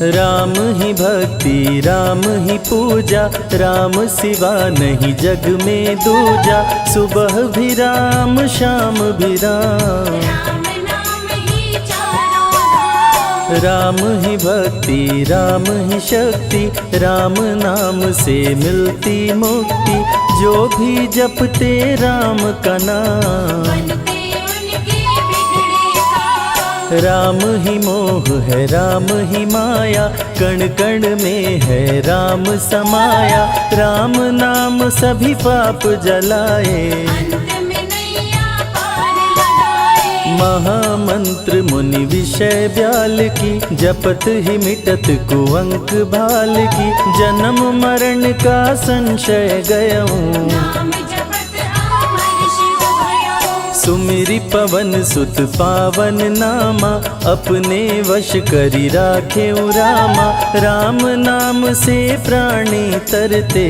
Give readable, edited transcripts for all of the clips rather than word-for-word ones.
राम ही भक्ति राम ही पूजा, राम सिवा नहीं जग में दूजा। सुबह भी राम शाम भी राम, राम ही भक्ति राम ही शक्ति, राम नाम से मिलती मुक्ति। जो भी जपते राम का नाम, राम ही मोह है राम ही माया, कण कण में है राम समाया। राम नाम सभी पाप जलाए, महामंत्र मुनि विषय ब्याल की, जपत ही मिटत कुअंक भाल की। जन्म मरण का संशय गयऊं, सुमिरि पवन सुत पावन नामा। अपने वश करी राखे रामा, राम नाम से प्राणी तरते।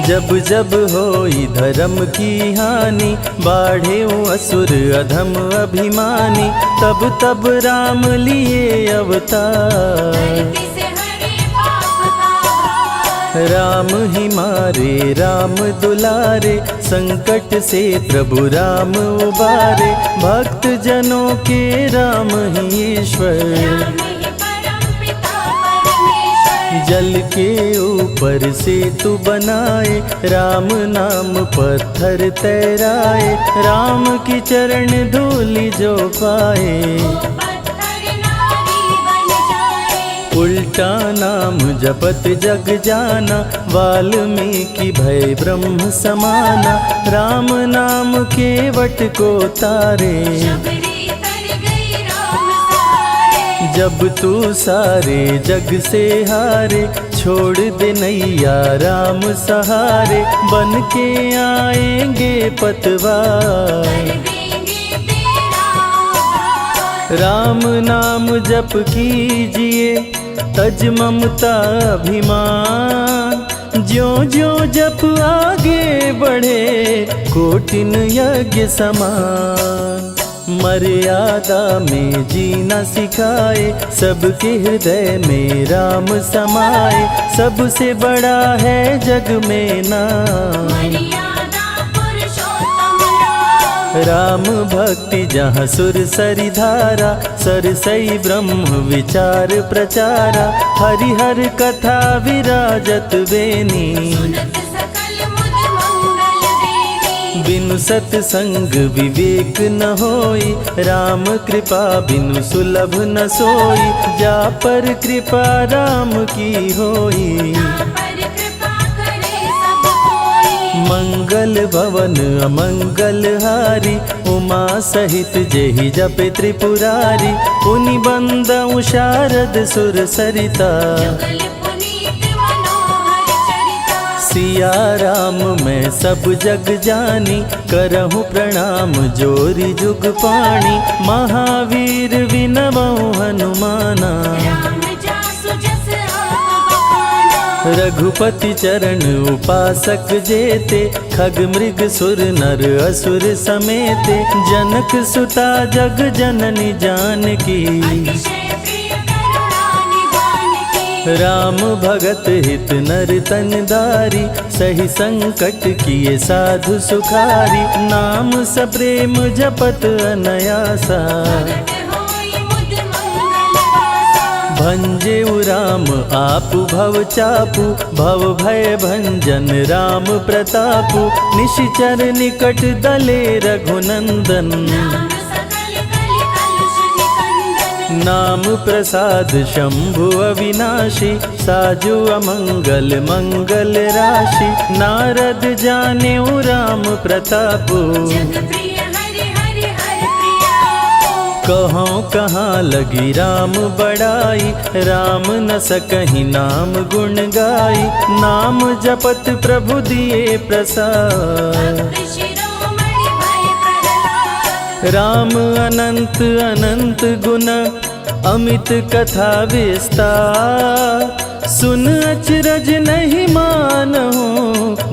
जब जब होई धर्म की हानि, बाढ़े असुर अधम अभिमानी। तब तब राम लिए अवतार, राम ही मारे राम दुलारे। संकट से प्रभु राम उबारे, भक्त जनों के राम ही ईश्वर। जल के ऊपर सेतु बनाए, राम नाम पत्थर तैराए। राम की चरण धूलि जो पाए, उल्टा नाम जपत जग जाना। वाल्मीकि भय ब्रह्म समाना, राम नाम के वट को तारे। जब तू सारे जग से हारे, छोड़ दे नैया राम सहारे। बन के आएंगे पतवार, राम नाम जप कीजिए तज ममता अभिमान। ज्यों ज्यों जप आगे बढ़े, कोटिन यज्ञ समान। मर्यादा में जीना सिखाए, सबके हृदय में राम समाए। सबसे बड़ा है जग में नाम, राम भक्ति जहाँ सुर सरि धारा। सरसई ब्रह्म विचार प्रचारा, हरिहर कथा विराजत बेनी। बिनु सत्संग विवेक न होई, राम कृपा बिनु सुलभ न सोई। जा पर कृपा राम की होई, मंगल भवन अमंगल हारी। उमा सहित जेहि जपे त्रिपुरारी, पुनि बंदउ शारद सुर सरिता। सिया राम मैं सब जग जानी, करहूँ प्रणाम जोरी जुग पाणी। महावीर विनवऊँ हनुमाना, रघुपति चरण उपासक जेते। खग मृग सुर नर असुर समेते, जनक सुता जग जननी जानकी। राम भगत हित नर तन दारी, सही संकट किए साधु सुखारी। नाम सप्रेम जपत अनयासा, भंजे राम आपु भव चापु। भव भय भंजन राम प्रतापु, निशिचर निकट दले रघुनंदन। नाम प्रसाद शंभु अविनाशी, साजु अमंगल मंगल राशि। नारद जानेउ राम प्रतापु, कहाँ कहाँ लगी राम बड़ाई। राम न सकहि नाम गुण गाई, नाम जपत प्रभु दिए प्रसाद। राम अनंत अनंत गुण, अमित कथा विस्तार। सुन अचरज नहीं मानहु,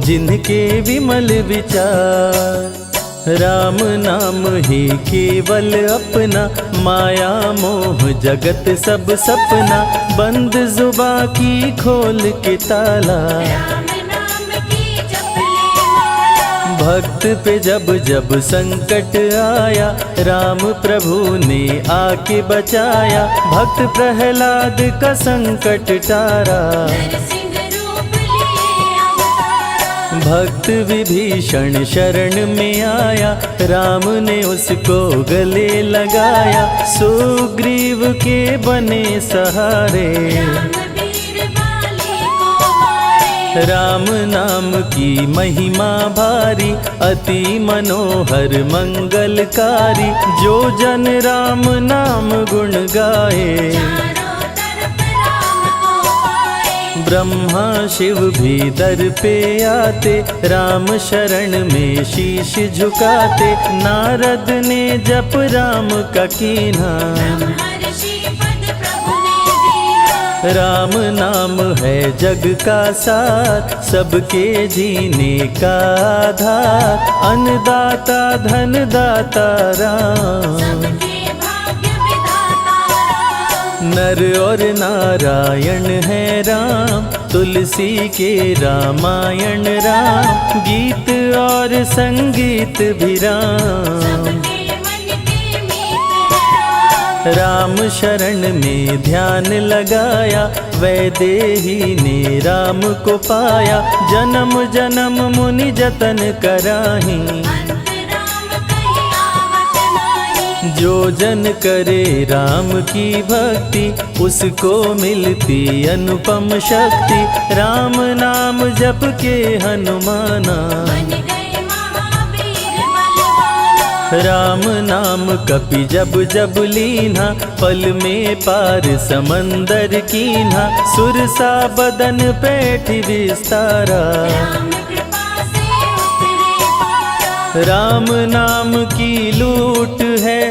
जिनके विमल विचार। राम नाम ही केवल अपना, माया मोह जगत सब सपना, बंद जुबां की खोल के ताला, राम नाम की जप ले माला। भक्त पे जब जब संकट आया, राम प्रभु ने आके बचाया, भक्त प्रहलाद का संकट टारा, नरसिंह रूप लिए अवतारा। भक्त विभीषण शरण में आया, राम ने उसको गले लगाया, सुग्रीव के बने सहारे, राम वीर बाली को मारे। राम नाम की महिमा भारी, अति मनोहर मंगलकारी, जो जन राम नाम गुण गाए, चारों तरफ राम को पाए। ब्रह्मा शिव भी दर पे आते, राम शरण में शीश झुकाते, नारद ने जप राम का कीन्हा, ब्रह्मर्षि पद प्रभु ने दीना। राम नाम है जग का सार, सबके जीने का आधार, अन्नदाता धनदाता राम, सबके भाग्य विधाता राम। नर और नारायण है राम, तुलसी के रामायण राम, गीत और संगीत भी राम, सबके मन के मीत राम। राम शरण में ध्यान लगाया, वैदेही ने राम को पाया, जन्म जन्म मुनि जतन कराही, अंत राम कहीं आवत नाही। जो जन करे राम की भक्ति, उसको मिलती अनुपम शक्ति, राम नाम जप के हनुमाना, बन गए महावीर बलवाना। राम नाम कपि जब जब लीन्हा, पल में पार समंदर कीन्हा, सुरसा बदन पैठ विस्तारा, राम कृपा से उतरे पारा। राम नाम की लूट है,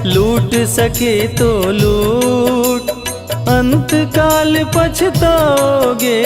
लूट सके तो लूट, अंत काल पछताओगे,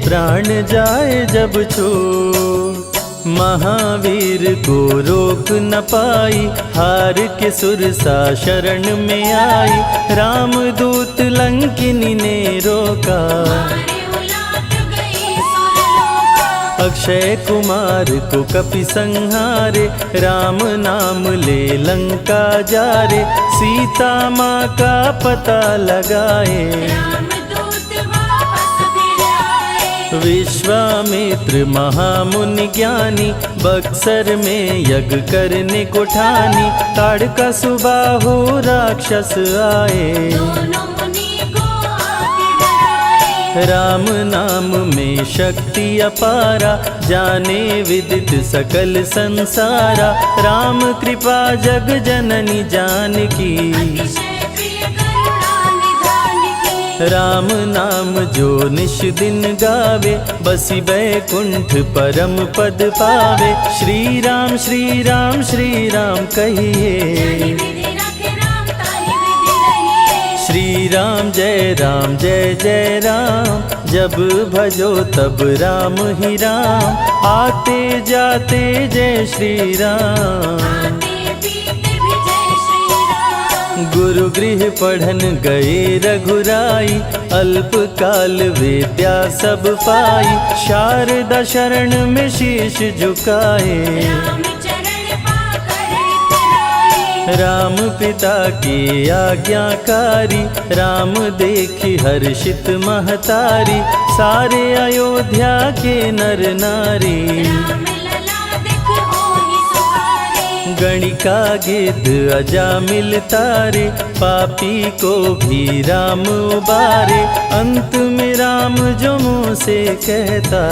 प्राण जाए जब छूट, महावीर को रोक न पाई, हार के सुरसा शरण में आई, रामदूत लंकिनी ने रोका, मारे उलाट गई सुरलोका। अक्षय कुमार को कपि संहारे, राम नाम ले लंका जारे, सीता माँ का पता लगाए, रामदूत वापस फिर आए। विश्वामित्र महामुनि ज्ञानी, बक्सर में यज्ञ करने को ठानी, ताड़का सुबाहु राक्षस आए, दोनों मुनि को आके डराए। राम नाम में शक्ति अपारा, जाने विदित सकल संसारा, राम कृपा जग जननी जानकी, अतिशय प्रिय करुणा निधान की। राम नाम जो निश दिन गावे, बसी बैकुंठ परम पद पावे, श्री राम श्री राम श्री राम कहिए, जाहि विधि रखे राम ताहि विधि रहिए। श्री राम जय जय राम, जब भजो तब राम ही राम, आते जाते जय श्री राम, आते पीते भी जय श्री राम। गुरु गृह पढ़न गए रघुराई, अल्पकाल विद्या सब पाई, शारदा शरण में शीश झुकाए, राम चरण पाकर इतराए। राम पिता की आज्ञाकारी, राम देखी हर्षित महतारी, सारे अयोध्या के नर नारी, राम लला दिख होहि सुखारे। गणिका गिद्ध अजामिल तारे, पापी को भी राम उबारे, अंत में राम जो मुँह से कहता,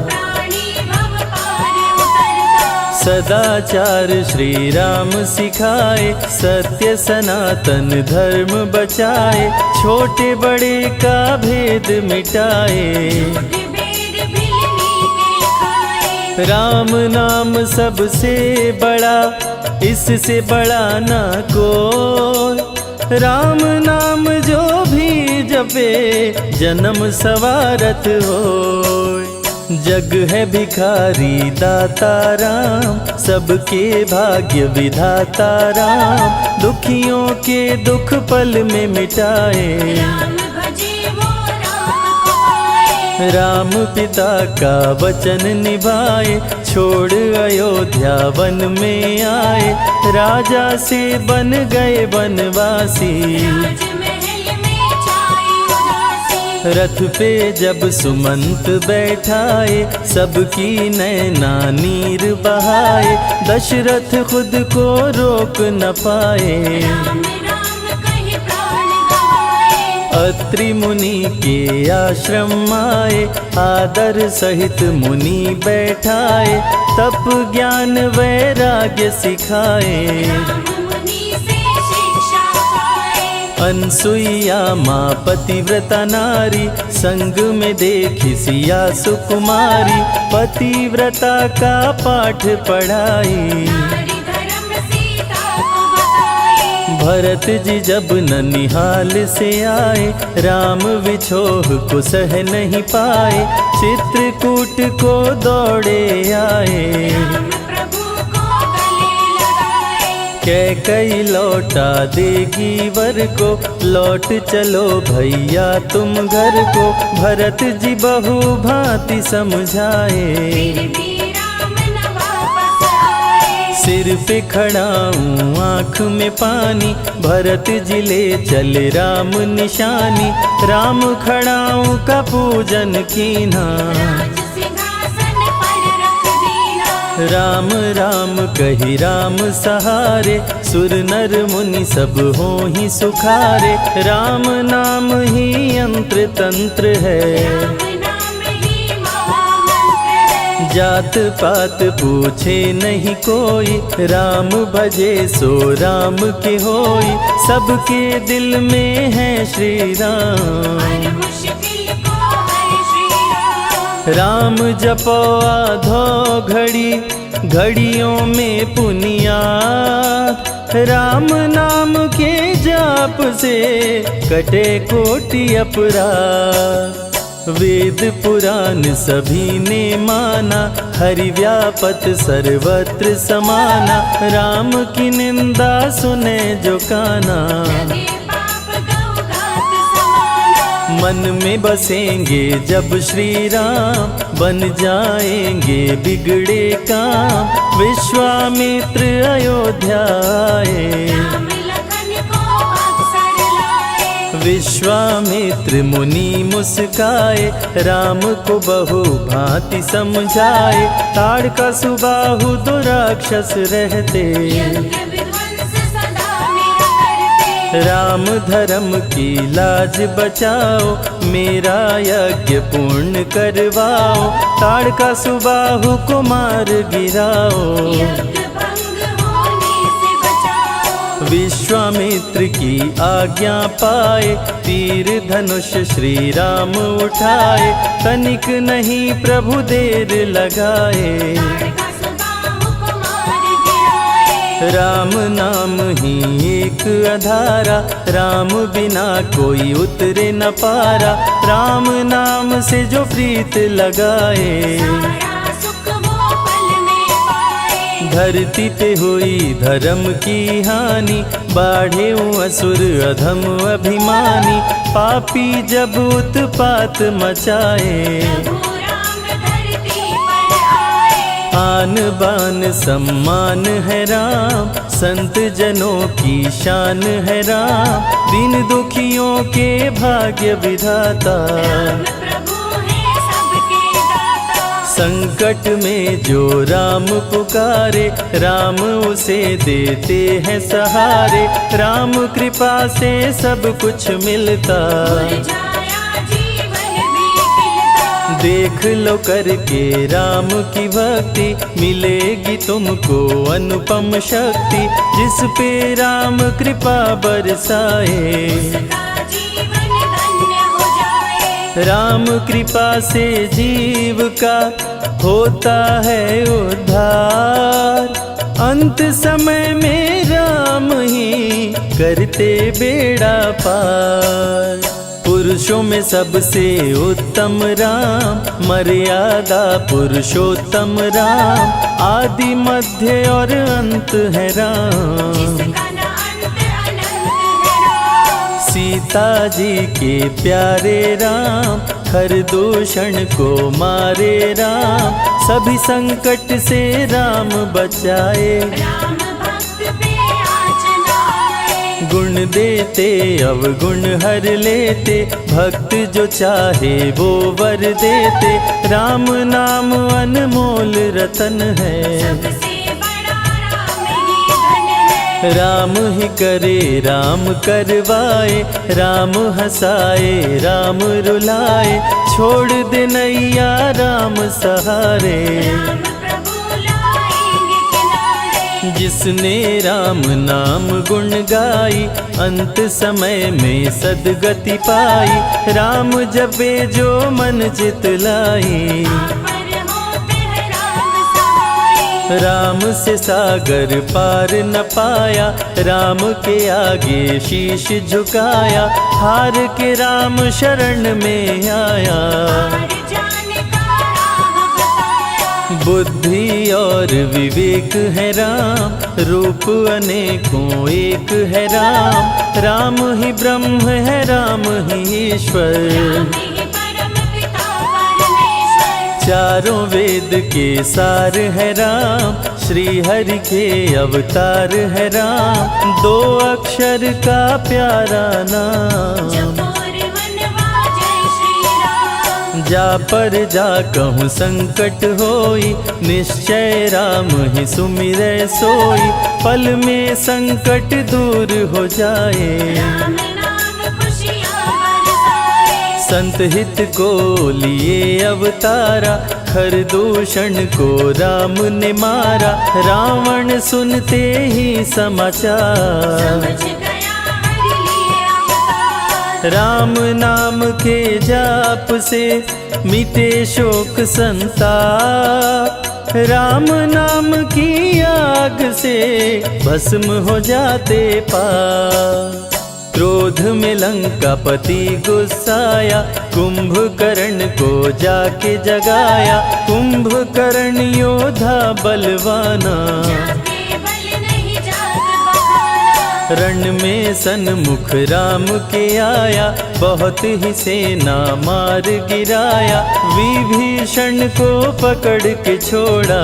प्राणी भव पार उतरता। सदाचार श्री राम सिखाए, सत्य सनातन धर्म बचाए, छोटे बड़े का भेद मिटाए, भेद भिलनी के खाए। राम नाम सबसे बड़ा, इससे बड़ा ना कोई, राम नाम जो भी जपे, जन्म सवारत होय। जग है भिखारी दाता राम, सबके भाग्य विधाता राम, दुखियों के दुख पल में मिटाए। राम भजे वो राम को पाए। राम पिता का वचन निभाए, छोड़ अयोध्या वन में आए, राजा से बन गए वनवासी। राजमहल में छाई उदासी। रथ पे जब सुमंत बैठाए, सबकी नैना नीर बहाए, दशरथ खुद को रोक न पाए। राम राम कहे प्राण गवाए। अत्रि मुनि के आश्रम आए, आदर सहित मुनि बैठाए, तप ज्ञान वैराग्य सिखाए। राम मुनि से शिक्षा पाए। अनसुईया माँ पतिव्रता नारी, संग में देखी सिया सुकुमारी, पतिव्रता का पाठ पढ़ाई। नारी धर्म सीता को बताए। भरत जी जब ननिहाल से आए, राम विछोह को सह नहीं पाए, चित्रकूट को दौड़े आए। राम प्रभु को गले लगाए। कैकई लौटा देगी वर को, लौट चलो भैया तुम घर को, भरत जी बहु भांति समझाए। फिर भी राम न वापस आए। सिर पे खड़ाऊं आँख में पानी, भरत जी ले चले राम निशानी, राम खड़ाऊं का पूजन कीना। राज सिंहासन पर रख दीना। राम राम कही राम सहारे, सुर नर मुनि सब हो ही सुखारे, राम नाम ही यंत्र तंत्र है। राम नाम ही महामंत्र है। जात पात पूछे नहीं कोई, राम भजे सो राम के होई, सबके दिल में है श्री राम। हर मुश्किल को हर श्री राम। राम जपो आधो घड़ी, घड़ियों में पुनियात, राम नाम के जाप से कटे कोटि अपराध। वेद पुराण सभी ने माना, हरि व्यापत सर्वत्र समाना, राम की निंदा सुने जो काना। लगे पाप गौघात समाना। मन में बसेंगे जब श्री राम, बन जाएंगे बिगड़े काम, विश्वामित्र अयोध्या आए। राम लखन को अवसर लाए। विश्वामित्र मुनि मुस्काए, राम को बहु भांति समझाए, ताड़का सुबाहु दो राक्षस रहते, यज्ञ विध्वंस सदा मेरा करते। राम धर्म की लाज बचाओ, मेरा यज्ञ पूर्ण करवाओ, ताड़का सुबाहु को मार गिराओ। यज्ञ भंग होने से बचाओ। विश्वामित्र की आज्ञा पाए, तीर धनुष श्री राम उठाए, तनिक नहीं प्रभु देर लगाए। ताड़का सुबाहु को मार गिराए। राम नाम ही एक अधारा, राम बिना कोई उतरे न पारा, राम नाम से जो प्रीत लगाए। सारा सुख वो पल में पाए। धरती पे हुई धर्म की हानि, बाढ़े असुर अधम अभिमानी, पापी जब उत्पात मचाए। प्रभु राम धरती पर आए। आन बान सम्मान है राम, संत जनों की शान है राम, दीन दुखियों के भाग्य विधाता। राम प्रभु है सबके दाता। संकट में जो राम पुकारे, राम उसे देते हैं सहारे, राम कृपा से सब कुछ मिलता। मुरझाया जीवन भी खिलता। देख लो करके राम की भक्ति, मिलेगी तुमको अनुपम शक्ति, जिस पे राम कृपा बरसाए। उसका जीवन धन्य हो जाए। राम कृपा से जीव का होता है उद्धार, अंत समय में राम ही करते बेड़ा पार। पुरुषों में सबसे उत्तम राम, मर्यादा पुरुषोत्तम राम, आदि मध्य और अंत है राम। जिसका न अंत अनंत है राम। सीता जी के प्यारे राम, हर दूषण को मारे राम, सभी संकट से राम बचाए। राम भक्त पे आँच न आए। गुण देते अवगुण हर लेते, भक्त जो चाहे वो वर देते। राम नाम अनमोल रतन है, सबसे बड़ा राम ही धन है। राम ही करे राम करवाए, राम हंसाए राम रुलाए, छोड़ दे नैया राम सहारे। राम प्रभु लाएंगे किनारे। जिसने राम नाम गुण गाई, अंत समय में सदगति पाई। राम जपे जो मन चित लाई, पर होते हैं राम सहाय। राम से सागर पार न पाया, राम के आगे शीश झुकाया। हार के राम शरण में आया, हार जाने का राह बताया। बुद्धि और विवेक है राम, रूप अनेकों एक है राम। राम ही ब्रह्म है राम ही ईश्वर, राम ही परम पिता परमेश्वर। चारों वेद के सार है राम, श्री हरि के अवतार है राम। दो अक्षर का प्यारा नाम, जपोर मनवा जय श्री राम। जा पर जा कहूँ संकट होई, निश्चय राम ही सुमिरै सोई। पल में संकट दूर हो जाए, राम नाम खुशियाँ बरसाए। संत हित को लिए अवतारा, हर दूषण को राम ने मारा। रावण सुनते ही समाचार, समझ गया हरि लिए अवतार। राम नाम के जाप से मिटे शोक संताप। राम नाम की आग से भस्म हो जाते पाप। क्रोध में लंकापति गुस्साया, कुंभकर्ण को जाके जगाया। कुंभकर्ण योद्धा बलवाना, जाके बल नहीं जाग बहाना। रण में सन्मुख राम के आया, बहुत ही सेना मार गिराया। विभीषण को पकड़ के छोड़ा,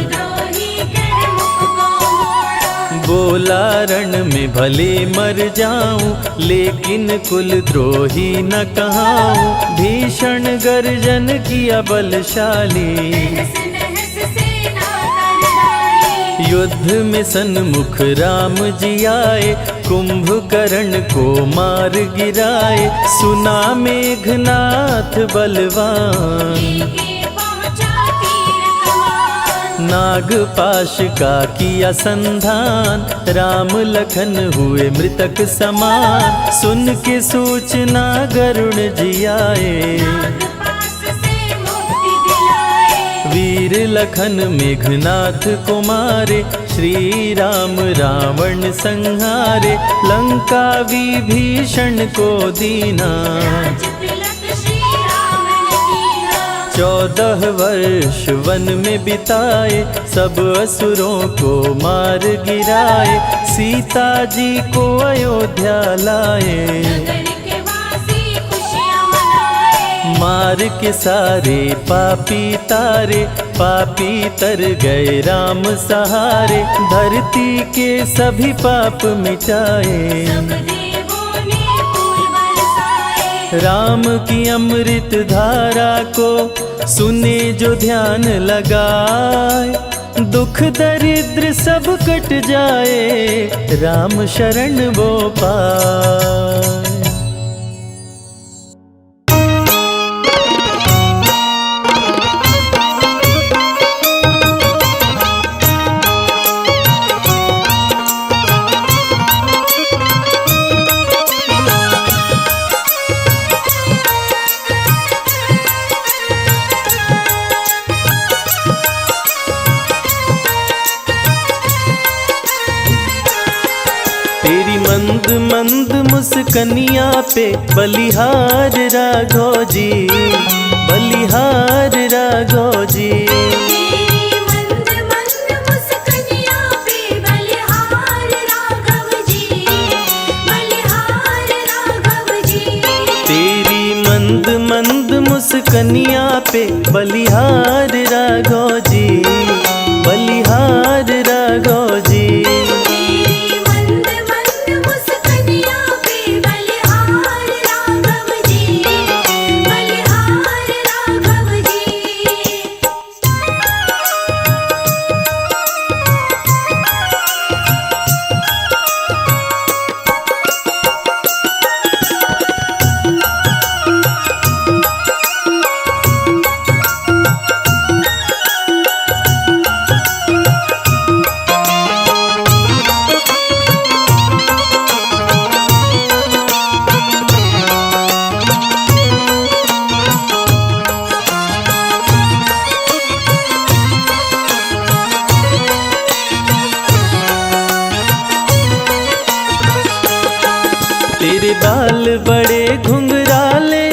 द्रोही कर मुख को मोड़ा। बोला रण में भले मर जाऊं, लेकिन कुल द्रोही न कहाऊं। भीषण गर्जन किया बलशाली, तहस नहस सेना कर डाली। युद्ध में सन्मुख राम जी आए, कुंभकर्ण को मार गिराए। सुना मेघनाथ बलवान, लेके पहुँचा तीर कमान। नागपाश का किया संधान। राम लखन हुए मृतक समान, सुन के सूचना गरुड़ जी आए। नागपाश से मुक्ति दिलाए। वीर लखन मेघनाथ को मारे, श्री राम रावण संहारे। लंका विभीषण को दीना, राज तिलक श्री राम ने कीना। 14 वर्ष वन में बिताए, सब असुरों को मार गिराए। सीता जी को अयोध्या लाए, नगर के वासी खुशियाँ मनाए। मार के सारे पापी तारे। पापी तर गए राम सहारे, धरती के सभी पाप मिटाए। सब देवों ने फूल बरसाए। राम की अमृत धारा को सुने जो ध्यान लगाए। दुख दरिद्र सब कट जाए, राम शरण वो पाए। तेरी मंद मंद मुस्कान मुस्कनिया पे बलिहार राघव जी, बलिहार राघव जी। तेरी मंद मंद मुस्कनिया पे बलिहार राघव जी, बलिहार राघव जी। तेरी मंद मंद मुस्कनिया पे बलिहार राघव जी, बलिहार राघव जी। तेरी मंद मंद मुस्कनिया पे बलिहार राघव जी, बलिहार राघव जी। तेरे बाल बड़े घुंघराले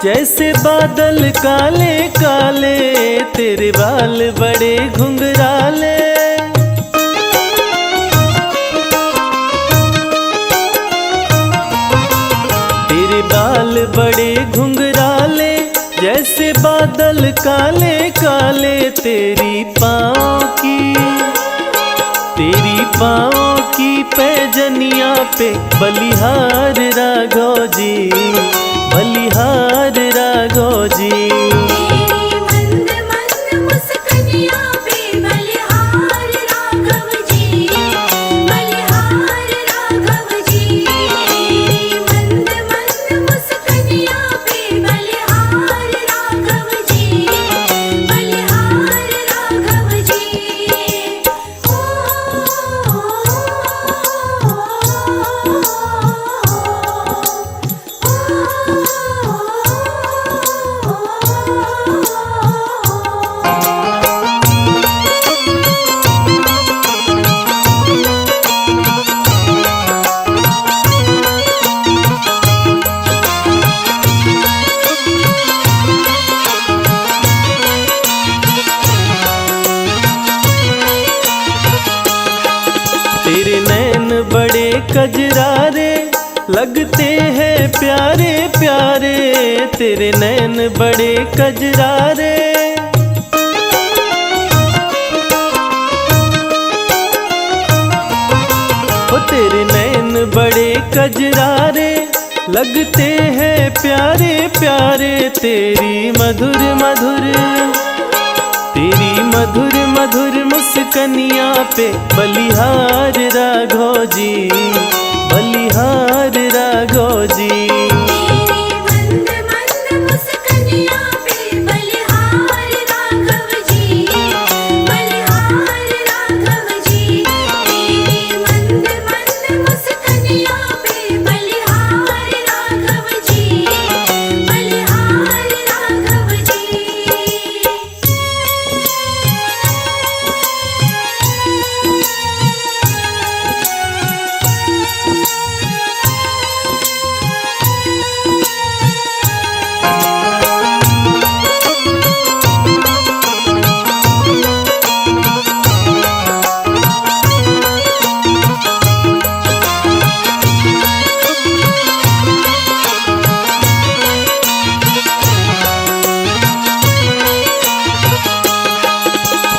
जैसे बादल काले काले, तेरे बाल बड़े घुंघराले। तेरे बाल बड़े घुंघराले जैसे बादल काले काले, तेरी पाँव की पैजनिया पे बलिहार राघव जी, बलिहार राघव जी। तेरी मंद मंद मुस्कनिया पे बलिहार राघव जी, बलिहार राघव जी। तेरी मंद मंद मुस्कनिया पे बलिहार राघव जी, बलिहार राघव जी। तेरे नैन बड़े कजरारे लगते हैं प्यारे प्यारे, तेरे नैन बड़े कजरारे। ओ तेरे नैन बड़े कजरारे लगते हैं प्यारे प्यारे, तेरी मधुर मधुर मुस्कनिया पे बलिहार राघव जी, बलिहार राघव जी। तेरी मंद मंद मुस्कनिया पे बलिहार राघव जी, बलिहार राघव जी। तेरी मंद मंद मुस्कनिया पे बलिहार राघव जी, बलिहार राघव जी।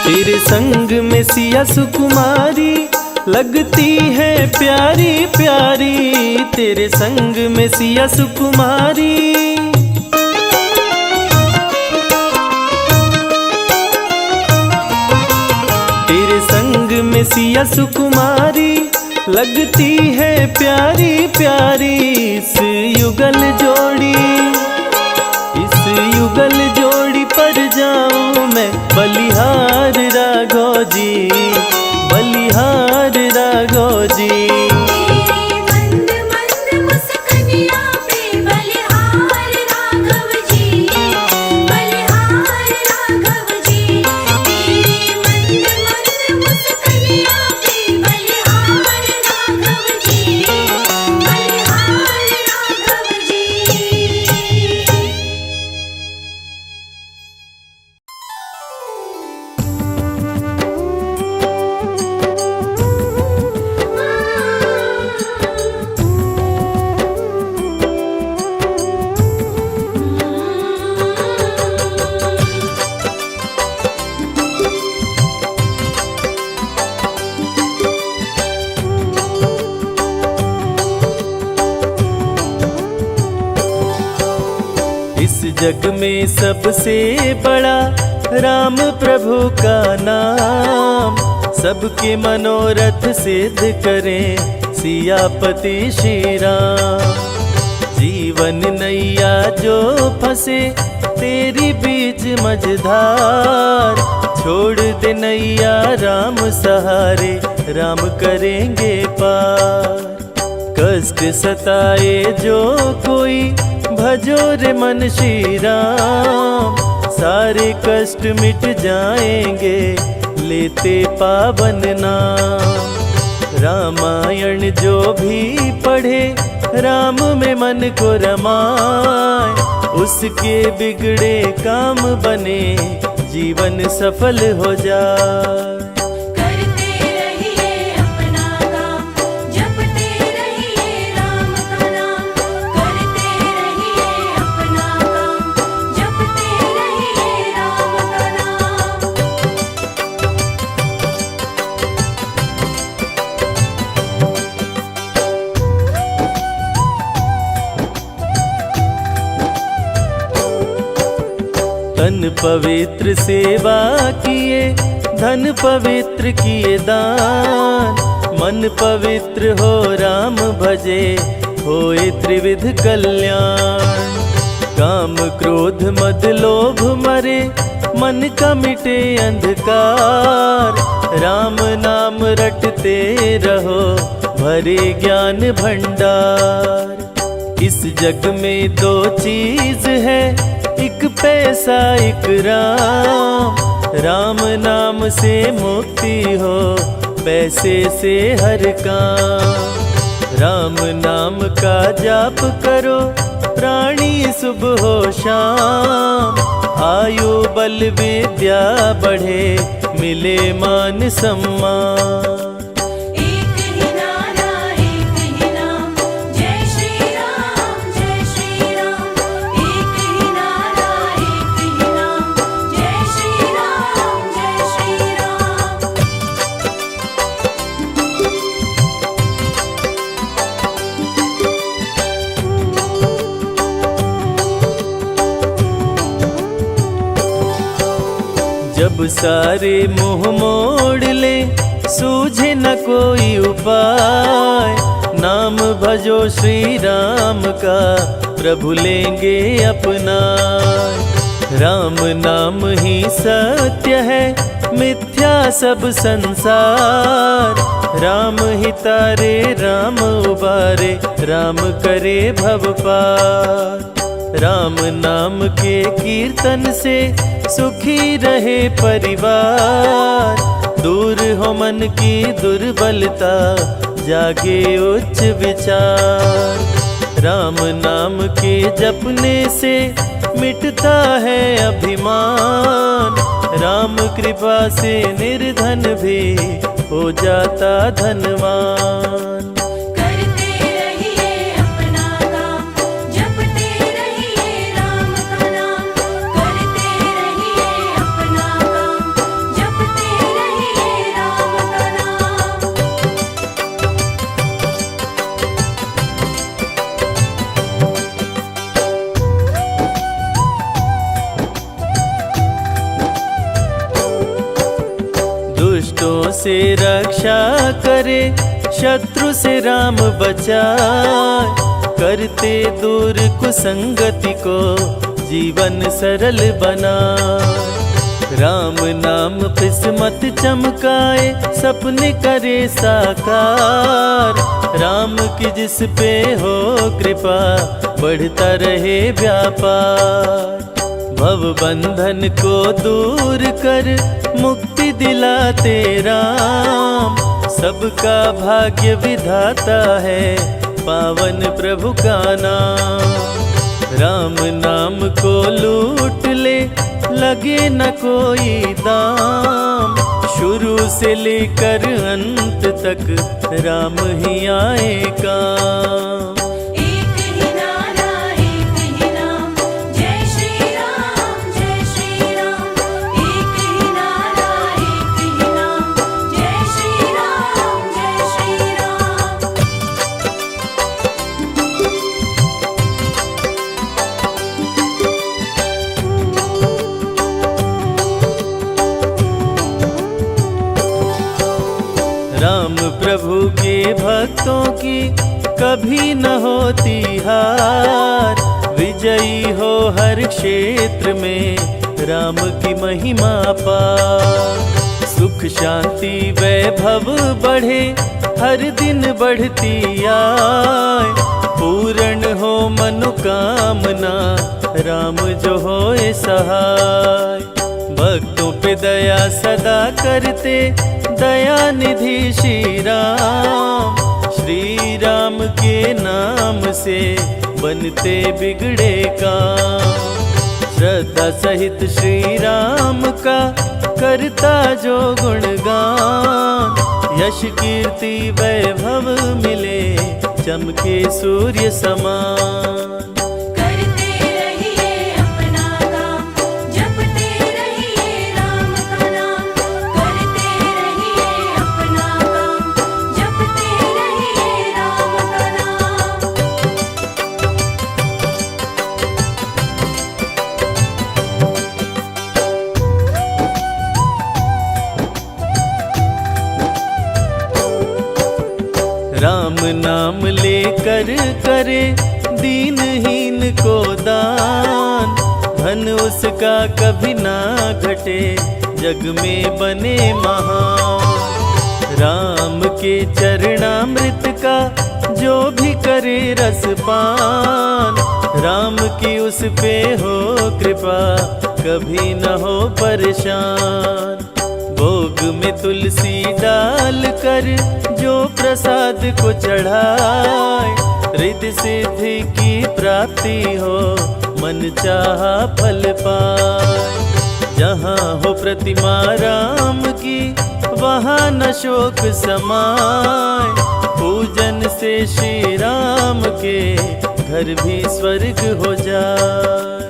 तेरे संग में सिया सुकुमारी लगती है प्यारी प्यारी, तेरे संग में सिया सुकुमारी। तेरे संग में सिया सुकुमारी लगती है प्यारी प्यारी, इस युगल जोड़ी पर जाऊं मैं बलिहार राघव जी, बलिहार राघव जी। तेरी मंद मंद मुस्कनिया पे बलिहार राघव जी, बलिहार राघव जी। तेरी मंद मंद मुस्कनिया पे बलिहार राघव जी, बलिहार इस जग में सबसे बड़ा राम प्रभु का नाम, सबके मनोरथ सिद्ध करें सियापति श्री राम। जीवन नैया जो फंसे तेरी बीच मझधार, छोड़ दे नैया राम सहारे, राम करेंगे पार। कष्ट सताए जो कोई भजो रे मन श्री राम, सारे कष्ट मिट जाएंगे लेते पावन नाम। रामायण जो भी पढ़े राम में मन को रमाए, उसके बिगड़े काम बने जीवन सफल हो जाए। करते रहिए अपना काम, जपते रहिए राम का नाम। करते रहिए अपना काम, जपते रहिए राम का नाम। तन पवित्र सेवा किए, धन पवित्र किए दान, मन पवित्र हो राम भजे, होए त्रिविध कल्याण। काम क्रोध मद लोभ मरे, मन का मिटे अंधकार, राम नाम रटते रहो भरे ज्ञान भंडार। इस जग में दो चीज है, एक पैसा एक राम, राम नाम से मुक्ति हो पैसे से हर काम। राम नाम का जाप करो प्राणी सुबह हो शाम, आयु बल विद्या बढ़े मिले मान सम्मान। एक ही नारा एक ही नाम, जय श्री राम जय श्री राम। एक ही नारा एक ही नाम, जय श्री राम जय श्री राम। जब सारे मुँह मोड़ ले सूझे न कोई उपाय, नाम भजो श्री राम का प्रभु लेंगे अपना। राम नाम ही सत्य है मिथ्या सब संसार, राम ही तारे राम उबारे, राम करे भव पार। राम नाम के कीर्तन से सुखी रहे परिवार, दूर हो मन की दुर्बलता जागे उच्च विचार। राम नाम के जपने से मिटता है अभिमान, राम कृपा से निर्धन भी हो जाता धनवान। करते रहिए अपना काम, जपते रहिए राम का नाम। करते रहिए अपना काम, जपते रहिए राम का नाम। दुष्टों से रक्षा करे, शत्रु से राम बचाए, करते दूर कुसंगति को जीवन सरल बनाए। राम नाम किस्मत चमकाए, सपने करे साकार, राम की जिस पे हो कृपा बढ़ता रहे व्यापार। भव बंधन को दूर कर मुक्ति दिलाते राम, सबका भाग्य विधाता है पावन प्रभु का नाम। राम नाम को लूट ले लगे न कोई दाम, शुरू से लेकर अंत तक राम ही आए काम। एक ही नारा एक ही नाम, जय श्री राम जय श्री राम। एक ही नारा एक ही नाम, जय श्री राम जय श्री राम। राम प्रभु के भक्तों की कभी न होती हार। विजयी हो हर क्षेत्र में राम की महिमा पार। सुख शांति वैभव बढ़े हर दिन बढ़ती आए। पूर्ण हो मनोकामना राम जो होए सहाय। भक्तों पे दया सदा करते दया निधि श्री राम। श्री राम के नाम से बनते बिगड़े काम। श्रद्धा सहित श्री राम का करता जो गुणगान। यश कीर्ति वैभव मिले चमके सूर्य समान। करते रहिए अपना काम, जपते रहिए राम का नाम। करते रहिए अपना काम, जपते रहिए राम का नाम। राम नाम लेकर करे दीनहीन को दान। धन उसका कभी ना घटे जग में बने महान। राम के चरणामृत का जो भी करे रसपान। राम की उस पे हो कृपा कभी न हो परेशान। भोग में तुलसी डाल कर जो प्रसाद को चढ़ाए। रिद्धि सिद्धि की प्राप्ति हो मन चाहा फल पाए। जहाँ हो प्रतिमा राम की वहाँ न शोक समाए। पूजन से श्री राम के घर भी स्वर्ग हो जाए।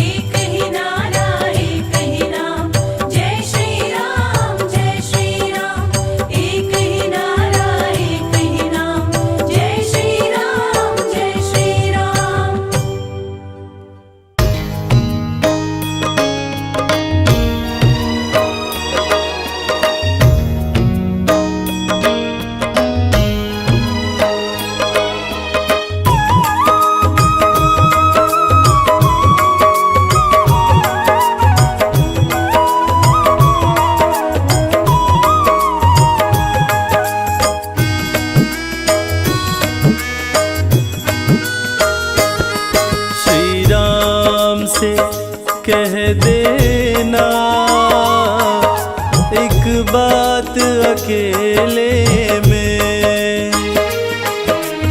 एक ही नारा एक ही नाम, जय श्री राम जय श्री राम। एक ही नारा एक ही नाम, जय श्री राम जय श्री राम। श्री राम से कह देना एक बात अकेले में।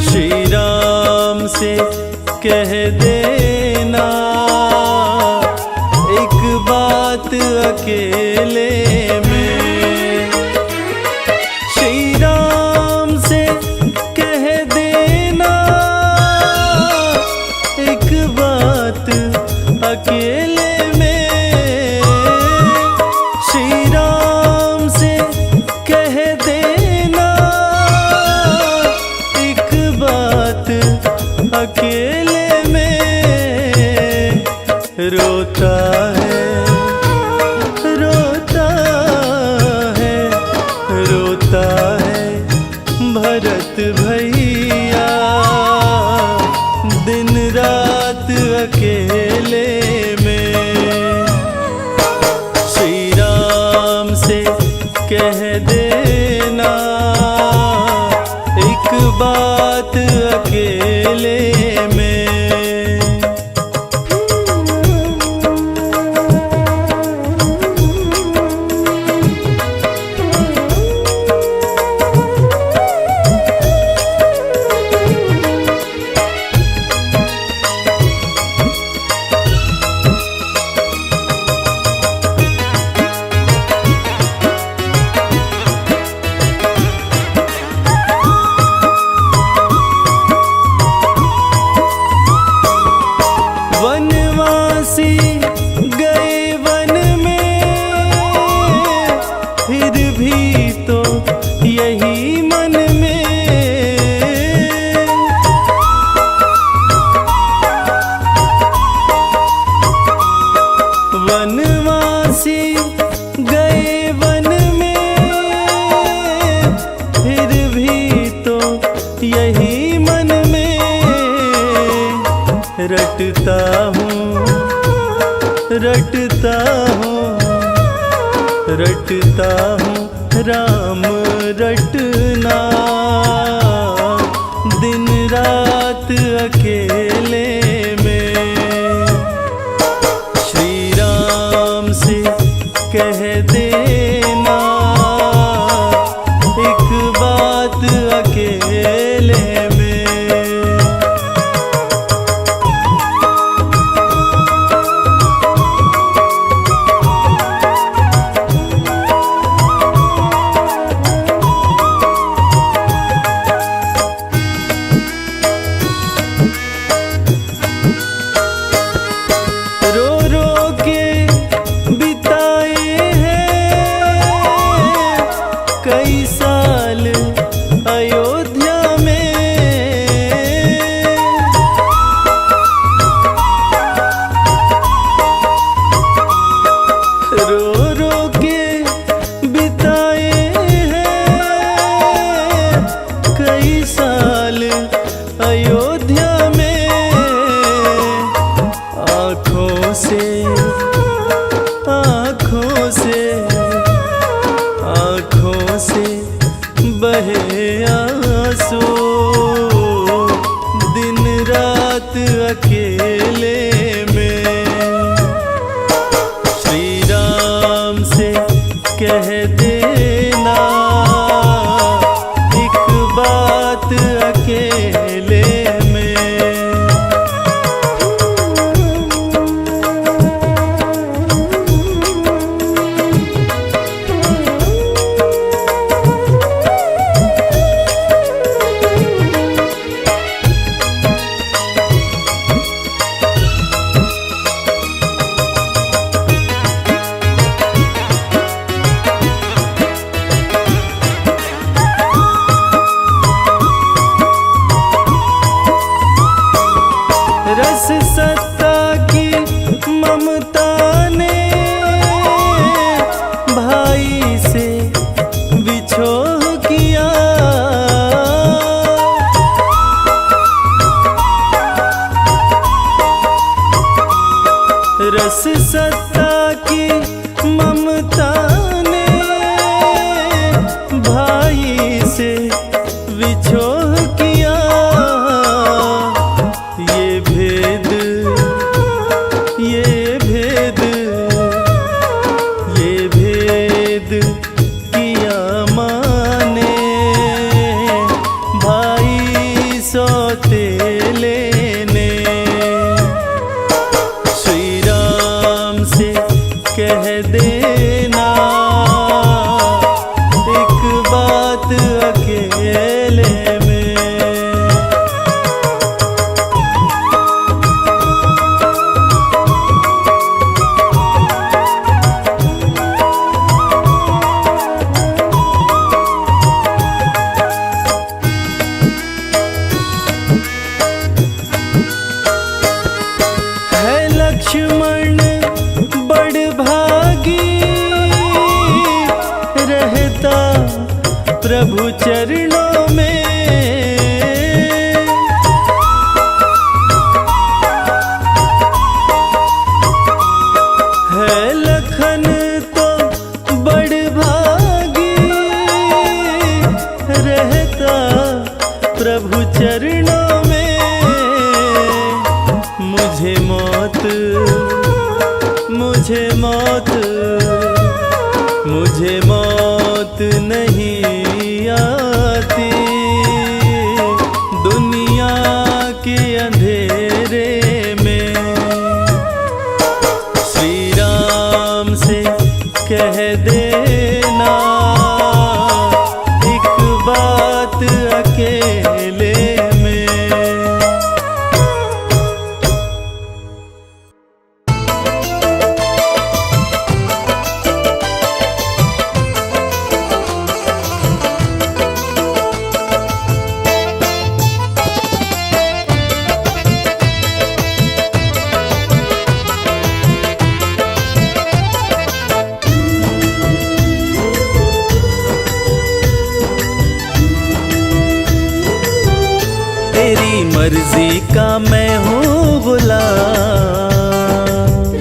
श्री राम से कह देना एक बात अकेले में। श्री राम से कह देना एक बात अकेले में। श्री राम से कह देना एक बात अकेले में। रोता है रोता है रोता है भरत भैया। दिन रात अकेले में। श्री राम से कह देना एक बात अकेले में। वनवासी गए वन में फिर भी तो यही मन में। वनवासी गए वन में रटता हूँ रटता हूँ रटता हूँ राम रटना, दिन रात अकेले में। श्री राम से कह देना एक बात अकेले में। रो रो के बिताए हैं कई साल अयोध्या में, रो रो के बिताए हैं कई साल अयोध्या में। आँखों से आँखों से आँखों से बहे आंसू, दिन रात अकेले में। श्री राम से कह देना एक बात अकेले में। रस सत्ता की ममता ने भाई से विछोह किया, रस सत्ता की ममता ने भाई से विछोह किया। ये भेद ये भेद ये भेद किया माने भाई सौतेले ने। श्री राम से कह देना एक बात अकेले में। है लक्ष्मण बड़भागी रहता प्रभु चरणों में, है लखन तो बड़भागी रहता प्रभु चरणों में। मुझे मौत मुझे मौत मुझे मौत नहीं आती दुनिया के अंधेरे में। श्री राम से कह देना एक बात अकेले में। मर्जी का मैं हूँ गुलाम।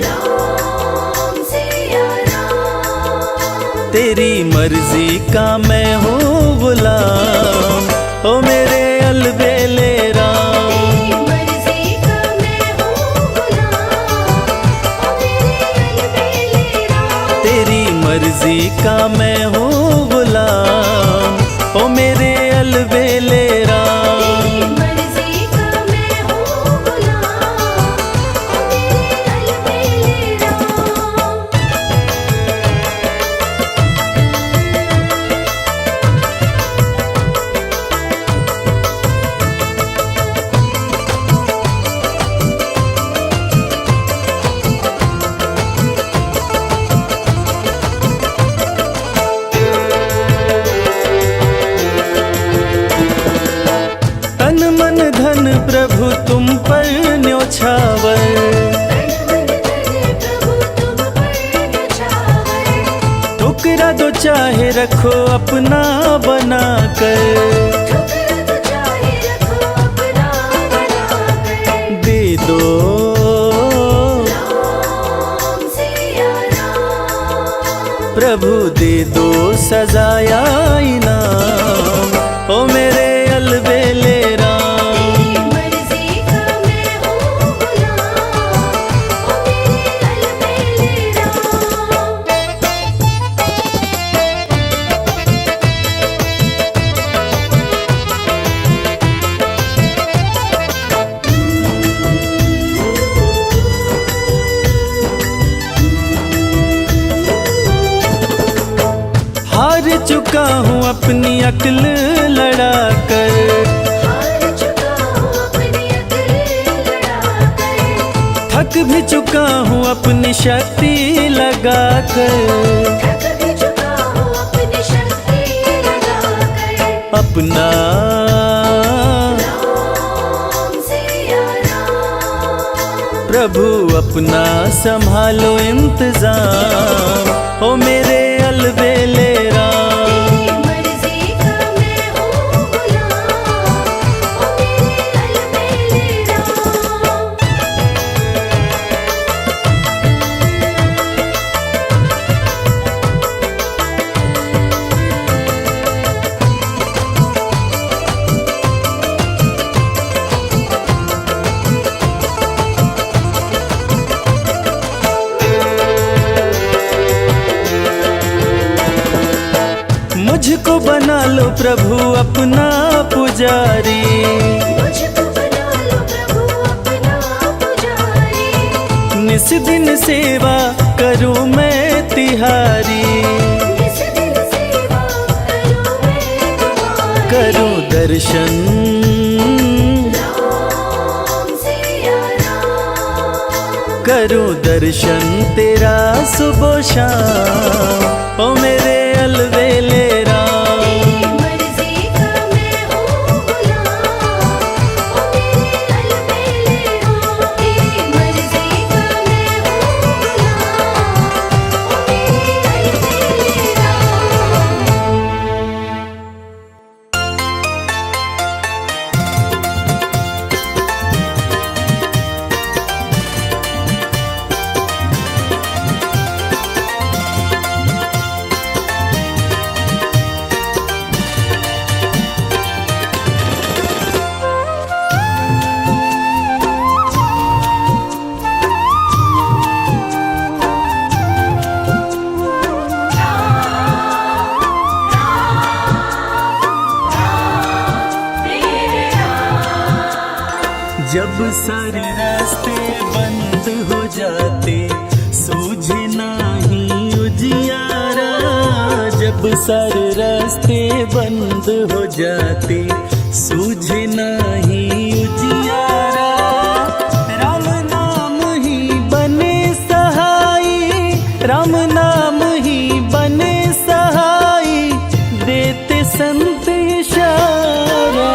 राम सिया राम, तेरी मर्जी का मैं हूँ गुलाम, ओ मेरे अलबेले राम। तेरी मर्जी का मैं हूँ गुलाम, ओ मेरे अलबेले राम। तेरी मर्जी का मैं हूँ गुलाम, ओ मेरे अलबेले राम। तेरी मर्जी का मैं हूँ गुलाम, ओ मेरे अलबेले राम। तन मन धन प्रभु तुम पर न्योछावर, प्रभु तुम पर न्योछावर, ठुकरा दो चाहे रखो अपना बनाकर। ठुकरा तो चाहे रखो अपना बनाकर। दे दो राम सिया राम, प्रभु दे दो सजाया इनाम, ओ मेरे अलबेले राम। तेरी मर्जी का मैं हूँ गुलाम, ओ मेरे अलबेले राम। हार चुका हूँ अपनी अक्ल लड़ाकर, हार चुका हूँ अपनी अक्ल लड़ाकर, थक भी चुका हूँ अपनी शक्ति लगाकर। थक भी चुका हूँ अपनी शक्ति लगाकर। अपना राम सिया राम, प्रभु अपना संभालो इंतजाम, ओ मेरे अलबेले राम। तेरी मर्जी का मैं हूँ गुलाम, ओ मेरे अलबेले राम। मुझको बना लो प्रभु अपना पुजारी, मुझको बना लो प्रभु अपना पुजारी, निस दिन सेवा करूं मैं तिहारी। निस दिन सेवा करूं मैं तुम्हारी। करूं दर्शन राम सिया राम, करूं दर्शन तेरा सुबह शाम, ओ मेरे अलबेले राम। तेरी मर्जी का मैं हूँ गुलाम, ओ मेरे अलबेले राम। तेरी मर्जी का मैं हूँ गुलाम, ओ मेरे अलबेले जब सारे रास्ते बंद हो जाते सूझे नहीं उजियारा, जब सारे रास्ते बंद हो जाते सूझे नहीं उजियारा। राम नाम ही बने सहाय, राम नाम ही बने सहाय, देते संत इशारा।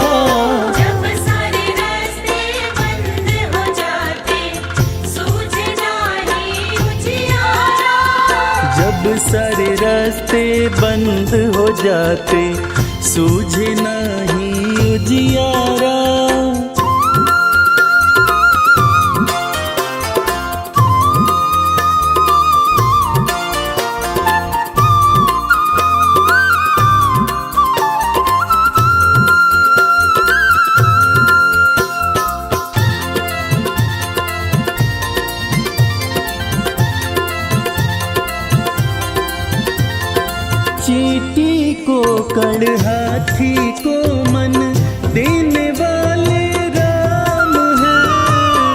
जब सारे रास्ते बंद हो जाते सूझे नहीं उजियारा। जब सारे रास्ते बंद हो जाते सूझे नहीं उजियारा। चींटी को कण हाथी को मन देने वाले राम हैं।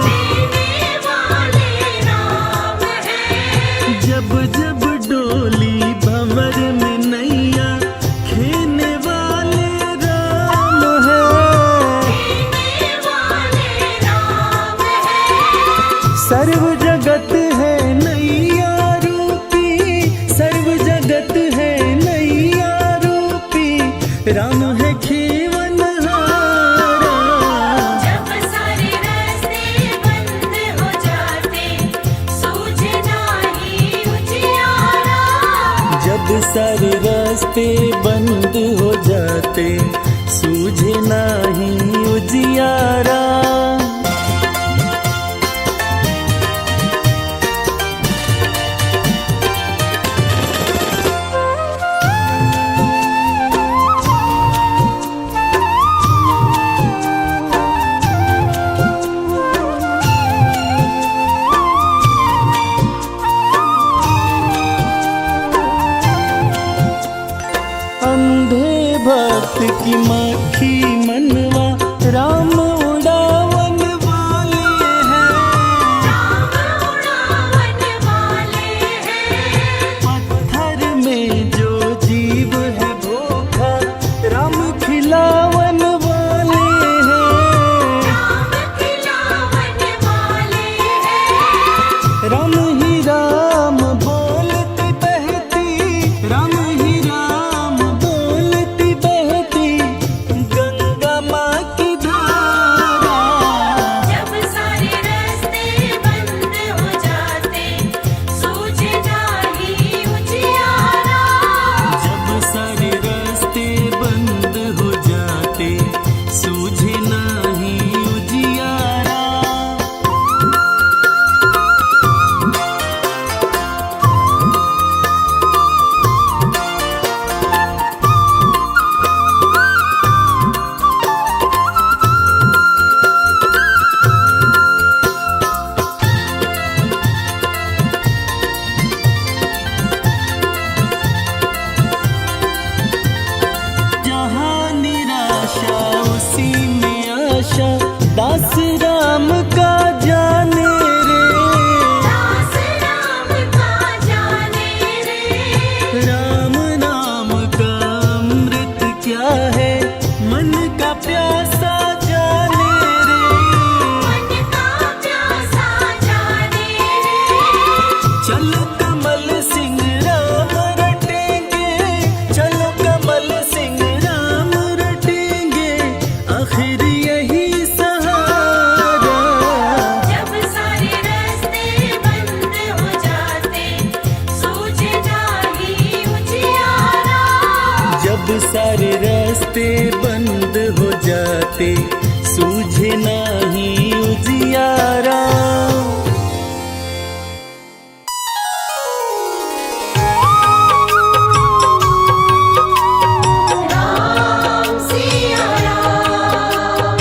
देने वाले राम हैं। जब जब डोली भंवर में नैया खेने वाले राम हैं। देने वाले राम हैं। सर्व जगत है नैया रूपी, सर्व जगत है नैया रूपी, राम है खेवनहारा। जब सारे रास्ते बंद हो जाते सूझे नाही उजियारा। जब सारे रास्ते बंद हो जाते सूझे नाही उजियारा। अंधे भक्त की मक्खी मनवा राम उड़ावन वाले हैं। राम उड़ावन वाले हैं। पत्थर में जो जीव है भूखा राम खिलावन वाले हैं। राम खिलावन वाले हैं। राम ही राम बोलती बहती, राम ही राम बोलती बहती गंगा माँ की धारा। जब सारे रास्ते बंद हो जाते सूझे नाही उजियारा। जब सारे रास्ते बंद हो जाते सूझे नाही उजियारा। जहाँ निराशा उसी में आशा, दास राम का जाने रे। दास राम का जाने रे। राम नाम का अमृत क्या है मन का प्यासा जाने रे। मन का प्यासा जाने रे। चलो कमल सिंह राम रटेंगे, चलो कमल सिंह राम रटेंगे, आखिर यही सहारा। जब सारे रास्ते बंद हो जाते सूझे नाही उजियारा। जब सारे रास्ते बंद हो जाते सूझे नाही उजियारा। राम सिया राम।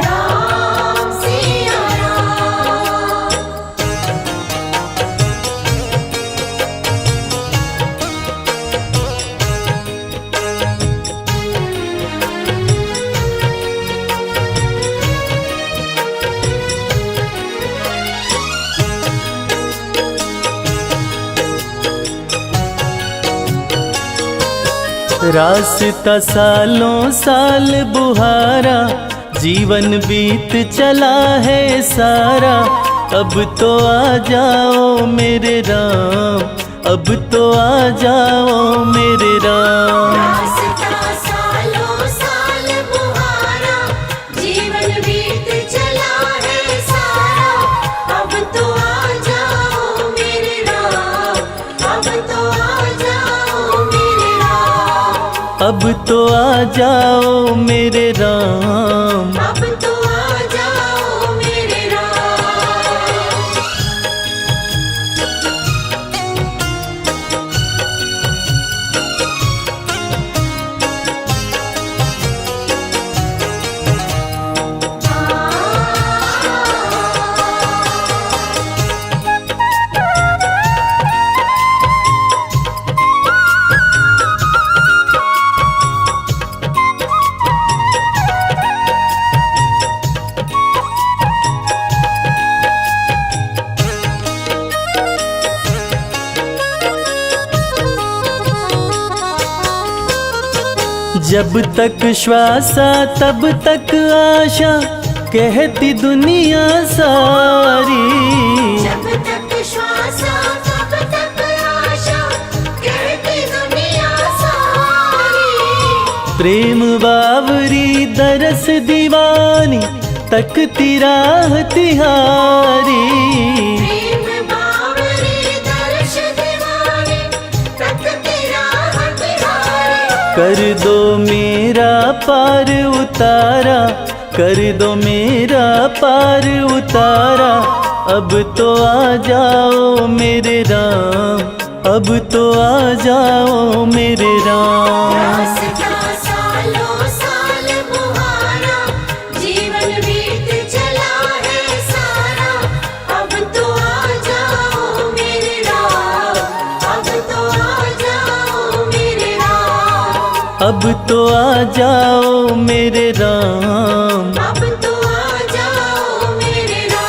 राम सिया राम। रास्ता सालों साल बुहारा, जीवन बीत चला है सारा। अब तो आ जाओ मेरे राम, अब तो आ जाओ मेरे राम। रास्ता सालों साल बुहारा, जीवन बीत चला है सारा। अब तो आ जाओ मेरे राम। अब तो आ जाओ मेरे राम। अब तो आ जाओ मेरे राम। अब तो आ जाओ मेरे राम। जब तक श्वासा तब तक आशा, कहती दुनिया सारी। जब तक श्वासा तब तक आशा, कहती दुनिया सारी। प्रेम बावरी दरस दीवानी, तकती राह तिहारी। प्रेम बावरी दर्श दीवानी, तकती राह तिहारी। कर दो मेरा पार उतारा, कर दो मेरा पार उतारा। अब तो आ जाओ मेरे राम, अब तो आ जाओ मेरे राम। रास्ता सालों साल मुहारा, जीवन बीत चला है सारा। अब तो आ जाओ मेरे राम, अब तो आ जाओ मेरे राम। अब तो आ जाओ मेरे राम। अब तो आ जाओ मेरे राम।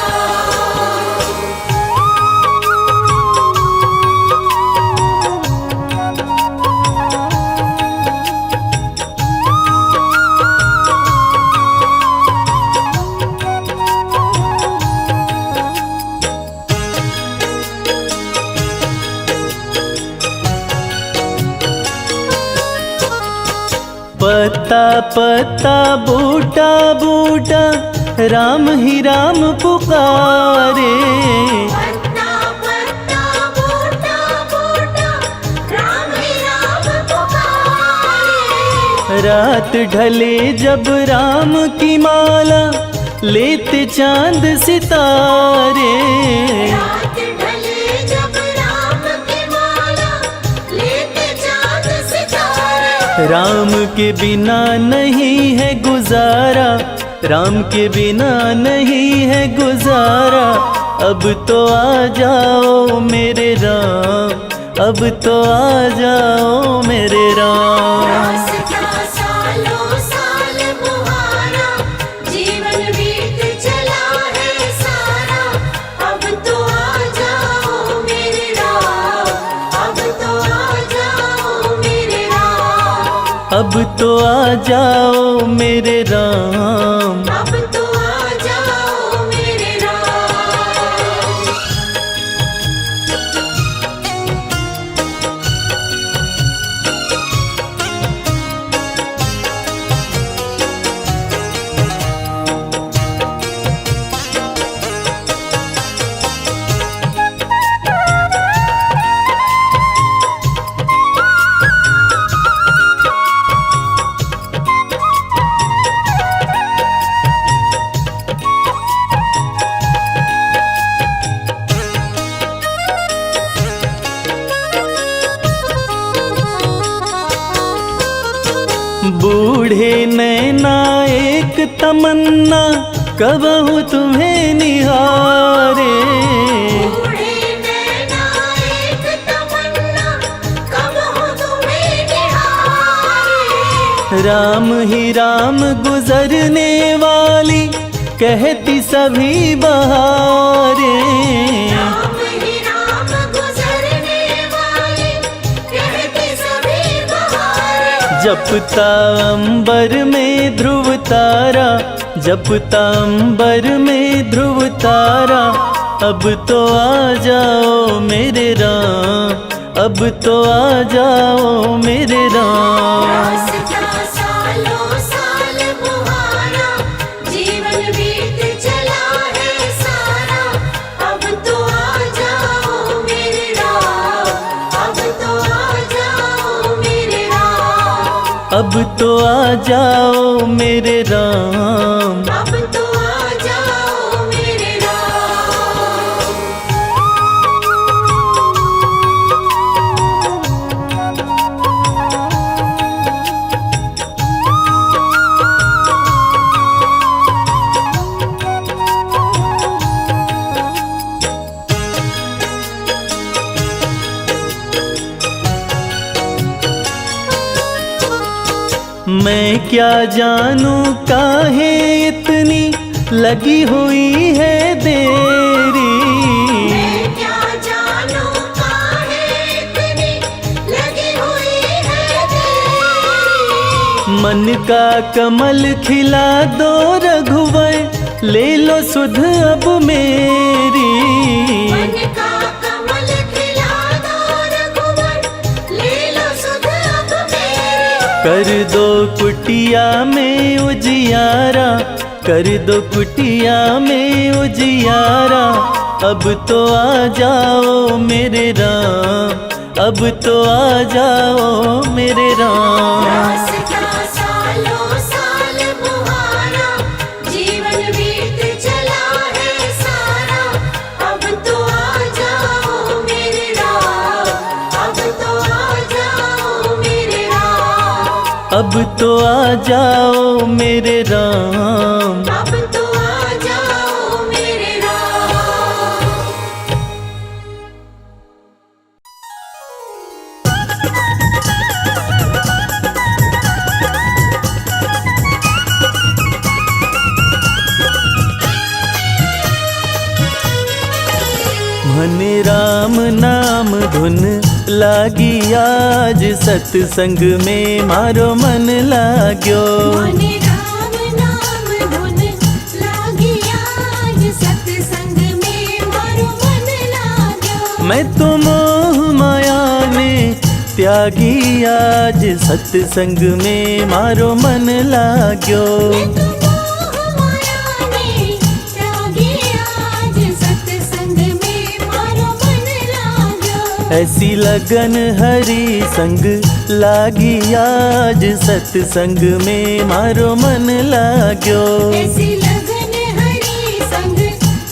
पत्ता पत्ता बूटा बूटा, राम ही राम पुकारे। पत्ता पत्ता बूटा बूटा, राम ही राम पुकारे। रात ढले जब राम की माला, लेते चांद सितारे। रात ढले जब राम की माला, लेते चाँद सितारे। राम के बिना नहीं है गुजारा, राम के बिना नहीं है गुजारा। अब तो आ जाओ मेरे राम, अब तो आ जाओ मेरे राम। रास्ता सालों साल मुहारा, जीवन बीत चला है सारा। अब तो आ जाओ मेरे राम, अब तो आ जाओ मेरे राम। अब तो आ जाओ मेरे राम। अब तो आ जाओ मेरे राम। बूढ़े नैना एक तमन्ना, कबहू तुम्हें निहारे। बूढ़े नैना एक तमन्ना, कब हो तुम्हें निहारे। राम ही राम गुजरने वाली, कहती सभी बहारे। राम ही राम गुजरने वाली, कहती सभी बहारे। जपता अंबर में ध्रुव तारा, जपता अंबर में ध्रुव तारा। अब तो आ जाओ मेरे राम, अब तो आ जाओ मेरे राम। रास्ता सालों साल मुहारा, जीवन बीत चला है सारा। अब तो आ जाओ मेरे राम, अब तो आ जाओ मेरे राम। अब तो आ जाओ मेरे राम। अब तो आ जाओ मेरे राम। मैं क्या जानूं काहे इतनी लगी हुई है देरी। मैं क्या जानूं काहे इतनी लगी हुई है देरी। मन का कमल खिला दो रघुवर, ले लो सुध अब मेरी। मन का कमल खिला दो रघुवर, ले लो सुध अब मेरी। कर दो कुटिया में उजियारा, कर दो कुटिया में उजियारा। अब तो आ जाओ मेरे राम, अब तो आ जाओ मेरे राम। रास्ता सालों साल बुहारा, जीवन बीत चला है सारा। अब तो आ जाओ मेरे राम, अब तो आ जाओ मेरे राम। अब तो आ जाओ मेरे राम। अब तो आ जाओ मेरे राम। मन राम नाम धुन लागी आज, सत्संग में मारो मन लाग्यो। मन राम नाम धुन लागी आज, सत्संग में मारो मन लाग्यो। मैं तो मोह माया ने त्यागी आज, सत्संग में मारो मन लाग्यो। मैं तो मोह माया ने त्यागी आज, सत्संग में मारो मन लाग्यो। ऐसी लगन हरि संग लागी आज, सत्संग में मारो मन लाग्यो। ऐसी लगन हरि संग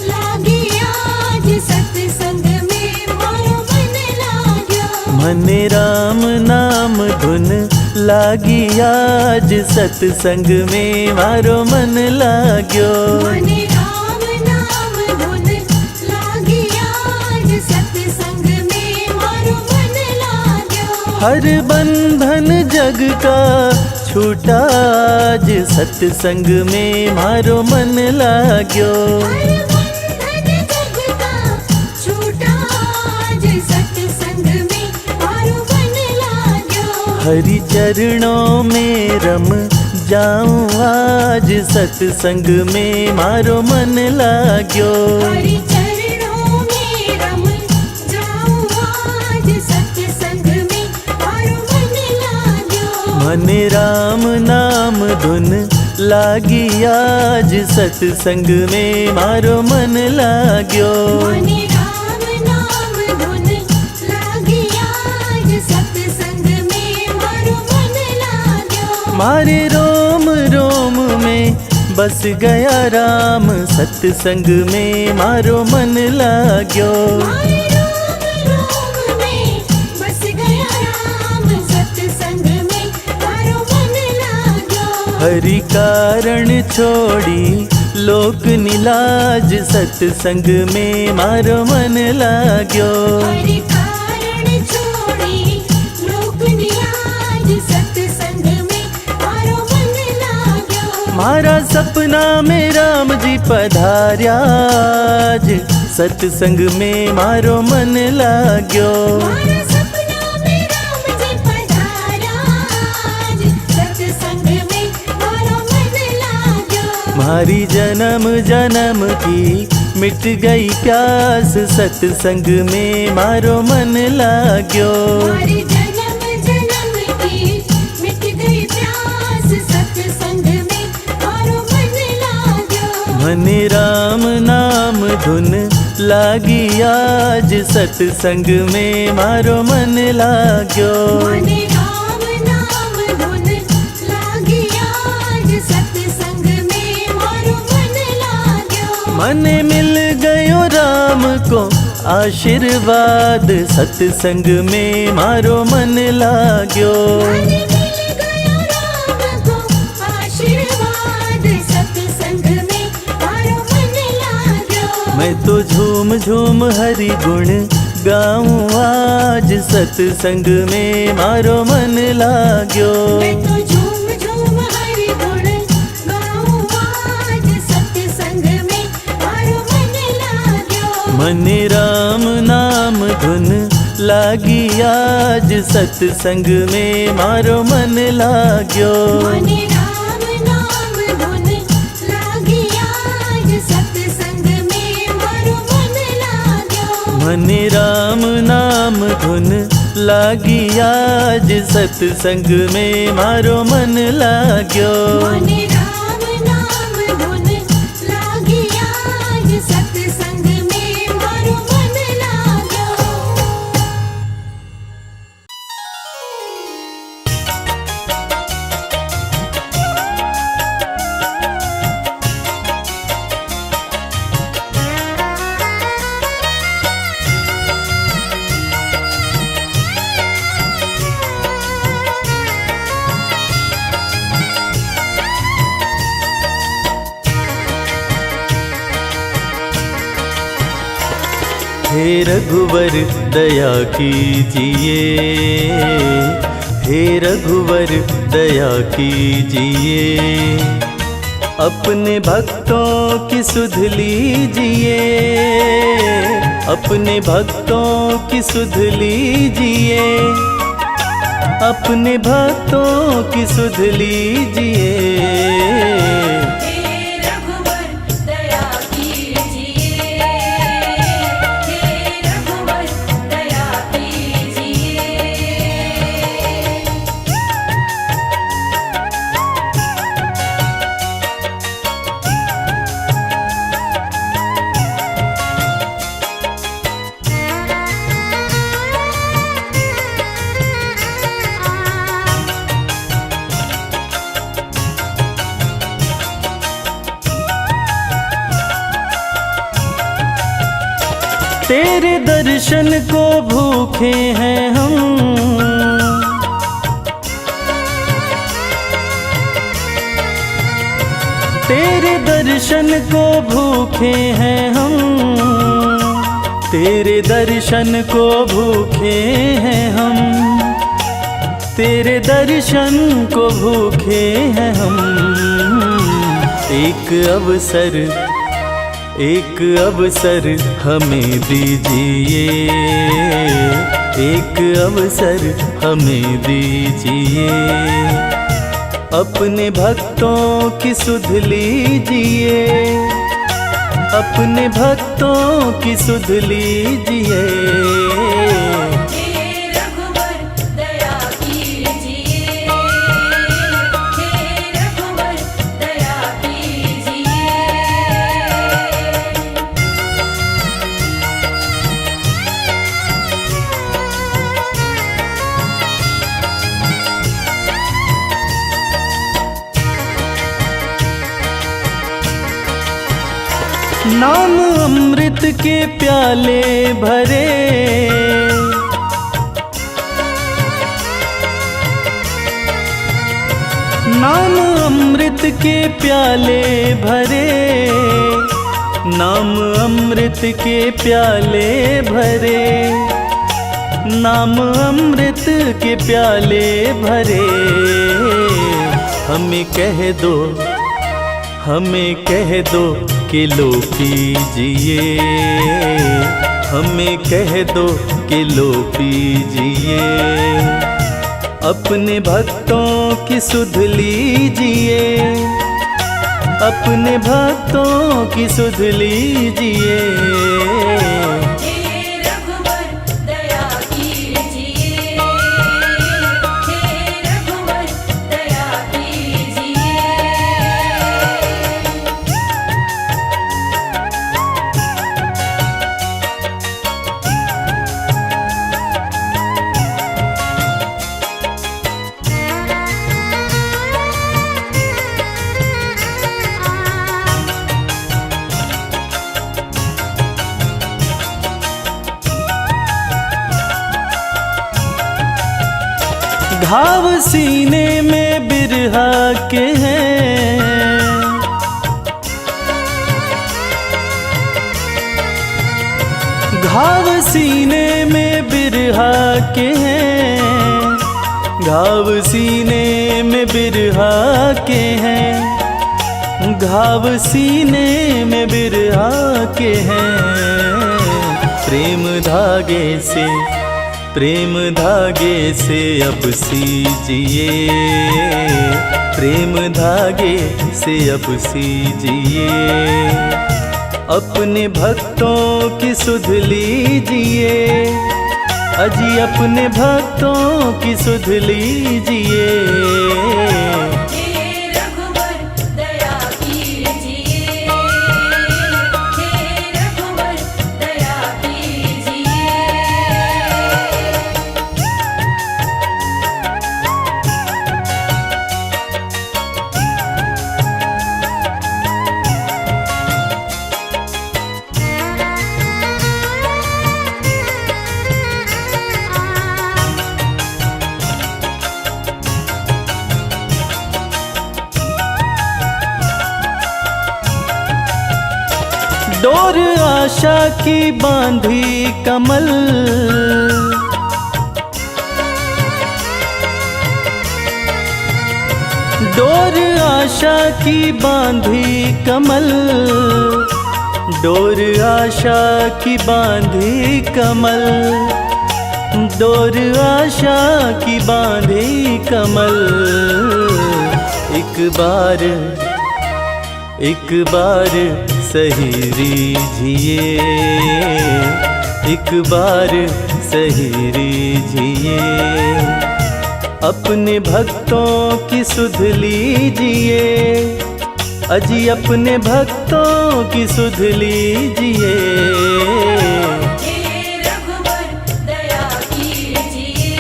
लागी आज, सत्संग में मारो मन लाग्यो। मन राम नाम धुन लागी आज, सत्संग में मारो मन लाग्यो। मन राम नाम धुन लागी आज, सत्संग में मारो मन लाग्यो। हर बंधन जग का छूटा आज, सत्संग में मारो मन लाग्यो। हर बंधन जग का छूटा आज, सत्संग में मारो मन लाग्यो। हरि चरणों में रम जाऊं आज, सत्संग में मारो मन लाग्यो। हरि चरणों में रम जाऊं आज, सत्संग में मारो मन लाग्यो। मन राम नाम धुन लागी आज, सत्संग में मारो मन लाग्यो। मन राम नाम धुन लागी आज, सत्संग में मारो मन लाग्यो। मारे रोम रोम में बस गया राम, सत्संग में मारो मन लाग्यो। मारे रोम रोम में बस गया राम, सत्संग में मारो मन लाग्यो। हरि कारण छोड़ी लोक निलाज, सत्संग में मारो मन लाग्यो। हरि कारण छोड़ी लोक निलाज, सत्संग में मारो मन लाग्यो। मारा सपना में राम जी पधार्या आज, सत्संग में मारो मन लाग्यो। मारा सपना में राम जी पधारा आज, सत्संग में मारो मन लाग्यो। मारी जन्म जन्म की मिट गई प्यास, सत्संग में मारो मन लाग्यो। हमारी जन्म जन्म की मिट गई प्यास, सत्संग में मारो मन लाग्यो। मन राम नाम धुन लागी आज, सत्संग में मारो मन लाग्यो। मन राम नाम धुन लागी आज, सत्संग में मारो मन लाग्यो। मन मिल गयो राम को आशीर्वाद, सत्संग में मारो मन लाग्यो। मन मिल गयो राम को आशीर्वाद, सत्संग में मारो मन लाग्यो। मैं तो झूम झूम हरि गुण गाऊं आज, सत्संग में मारो मन लाग्यो। मैं तो झूम झूम हरि गुण गाऊं आज, सत्संग में मारो मन लाग्यो। मन राम नाम धुन लागी आज सत्संग में मारो मन लाग्यो। मने राम नाम धुन लागी आज सत्संग में मारो मन लाग्यो। मने राम नाम धुन लागी आज सत्संग में मारो मन लाग्यो। मने राम नाम धुन लागी आज सत्संग में मारो मन लाग्यो। हे रघुवर दया कीजिए, हे रघुवर दया कीजिए, अपने भक्तों की सुध लीजिए, अपने भक्तों की सुध लीजिए, अपने भक्तों की सुध लीजिए। तेरे दर्शन को भूखे हैं हम, तेरे दर्शन को भूखे हैं हम, तेरे दर्शन को भूखे हैं हम, तेरे दर्शन को भूखे हैं हम। एक अवसर, एक अवसर हमें दीजिए, एक अवसर हमें दीजिए, अपने भक्तों की सुध लीजिए, अपने भक्तों की सुध लीजिए। नाम अमृत के प्याले भरे, नाम अमृत के प्याले भरे, नाम अमृत के प्याले भरे, नाम अमृत के प्याले भरे। हमें कह दो, हमें कह दो कि लो पीजिए, हमें कह दो कि लो पीजिए, अपने भक्तों की सुध लीजिए, अपने भक्तों की सुध लीजिए। घाव सीने में बिरहा के हैं, घाव सीने में बिरहा के हैं, घाव सीने में बिरहा के हैं, घाव सीने में बिरहा के हैं। प्रेम धागे से, प्रेम धागे से अब सीजिए, प्रेम धागे से अब सीजिए, अपने भक्तों की सुध लीजिए, अजी अपने भक्तों की सुध लीजिए। हे रघुवर दया कीजिए, हे रघुवर दया कीजिए। डोर आशा की बांधी कमल, डोर आशा की बांधी कमल, डोर आशा की बांधी कमल, डोर आशा की बांधी कमल। एक बार सही रीझिए, एक बार सही रीझिए, अपने भक्तों की सुध लीजिए, अजी अपने भक्तों की सुध लीजिए। हे रघुवर दया कीजिए,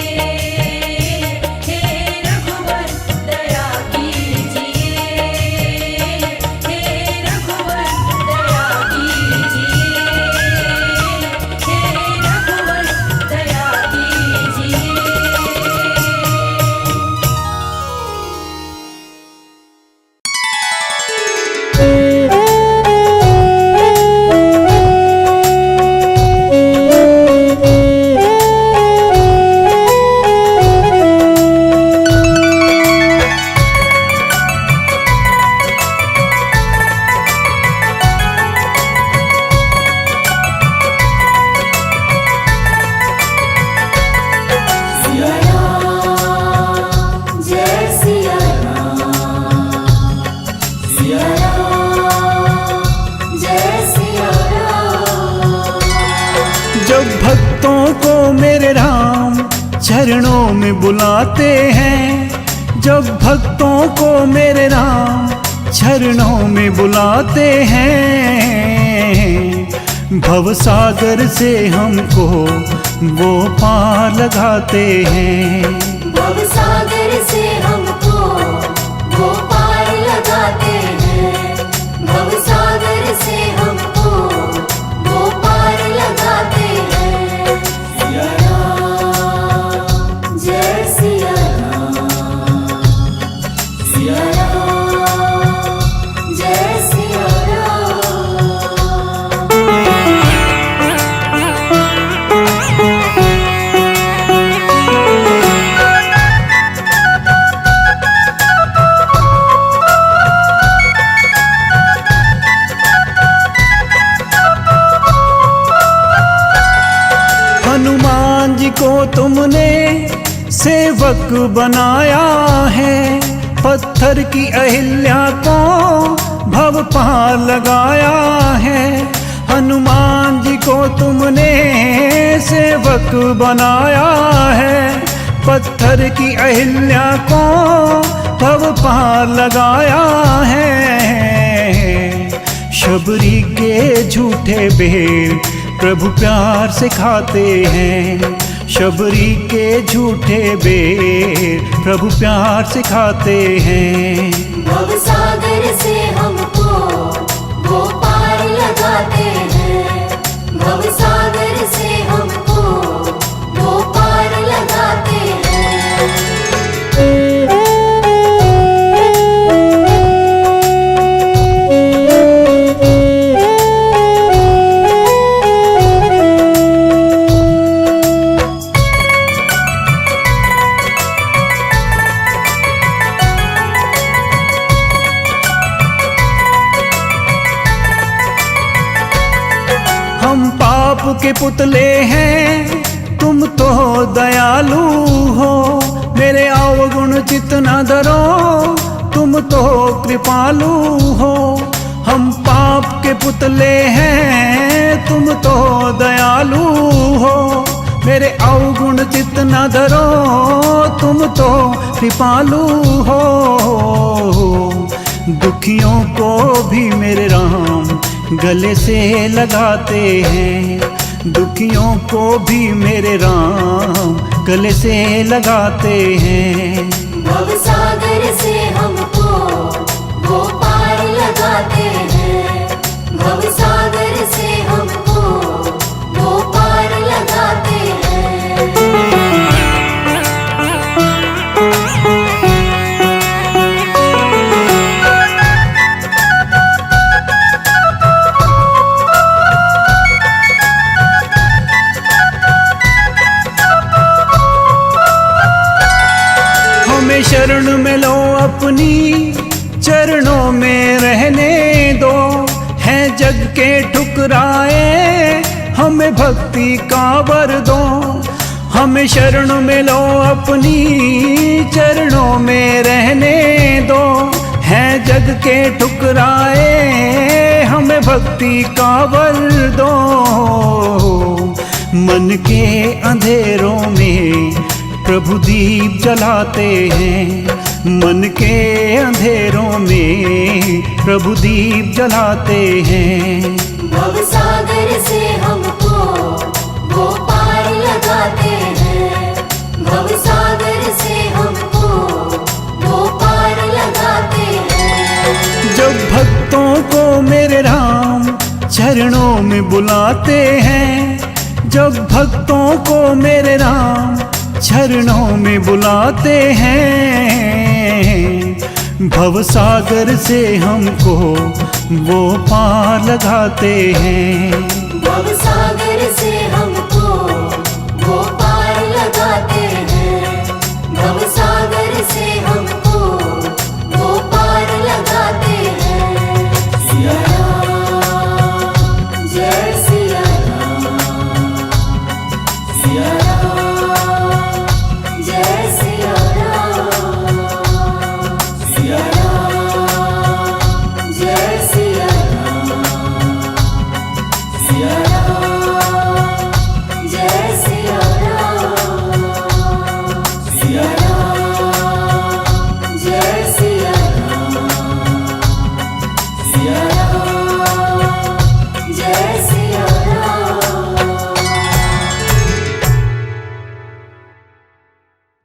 हे रघुवर दया कीजिए, हे रघुवर दया कीजिए, हे रघुवर दया कीजिए। जब भक्तों को मेरे राम चरणों में बुलाते हैं, जब भक्तों को मेरे राम चरणों में बुलाते हैं, भवसागर से हमको वो पार लगाते हैं। भवसागर से हमको वो पार लगाते हैं, भवसागर से हमको वो पार लगाते हैं। सिया राम जय सिया राम, सिया राम जय सिया राम। हनुमान जी को तुमने सेवक बनाया है, पत्थर की अहिल्या को भव पार लगाया है। हनुमान जी को तुमने सेवक बनाया है, पत्थर की अहिल्या को भव पार लगाया है। शबरी के झूठे बेर प्रभु प्यार से खाते हैं, शबरी के झूठे बेर प्रभु प्यार से खाते हैं। भवसागर से हमको वो पार लगाते हैं, भवसागर से हमको वो पार लगाते हैं। हम पाप के पुतले हैं, तुम तो दयालु हो, मेरे अवगुण चित न धरो, तुम तो कृपालु हो। हम पाप के पुतले हैं, तुम तो दयालु हो, मेरे अवगुण चित न धरो, तुम तो कृपालु हो। दुखियों को भी मेरे राम गले से लगाते हैं, दुखियों को भी मेरे राम गले से लगाते हैं। भवसागर से हमको वो पार लगाते हैं, भवसागर से हमको वो पार लगाते हैं। हमें शरण में लो अपनी, चरणों में रहने दो, है जग के ठुकराए, हमें भक्ति का वर दो। हमें शरण में लो अपनी, चरणों में रहने दो, है जग के ठुकराए, हमें भक्ति का वर दो। मन के अंधेरों में प्रभु दीप जलाते हैं, मन के अंधेरों में प्रभु दीप जलाते हैं। भवसागर से हमको वो पार लगाते हैं, भवसागर से हमको वो पार लगाते हैं। जब भक्तों को मेरे राम चरणों में बुलाते हैं, जब भक्तों को मेरे राम चरणों में बुलाते हैं, भवसागर से हमको वो पार लगाते हैं। भवसागर से हमको वो पार लगाते हैं, भवसागर से हमको वो पार लगाते हैं। सिया राम, जय सिया राम, सिया राम, जय सिया राम, सिया राम, जय सिया राम, सिया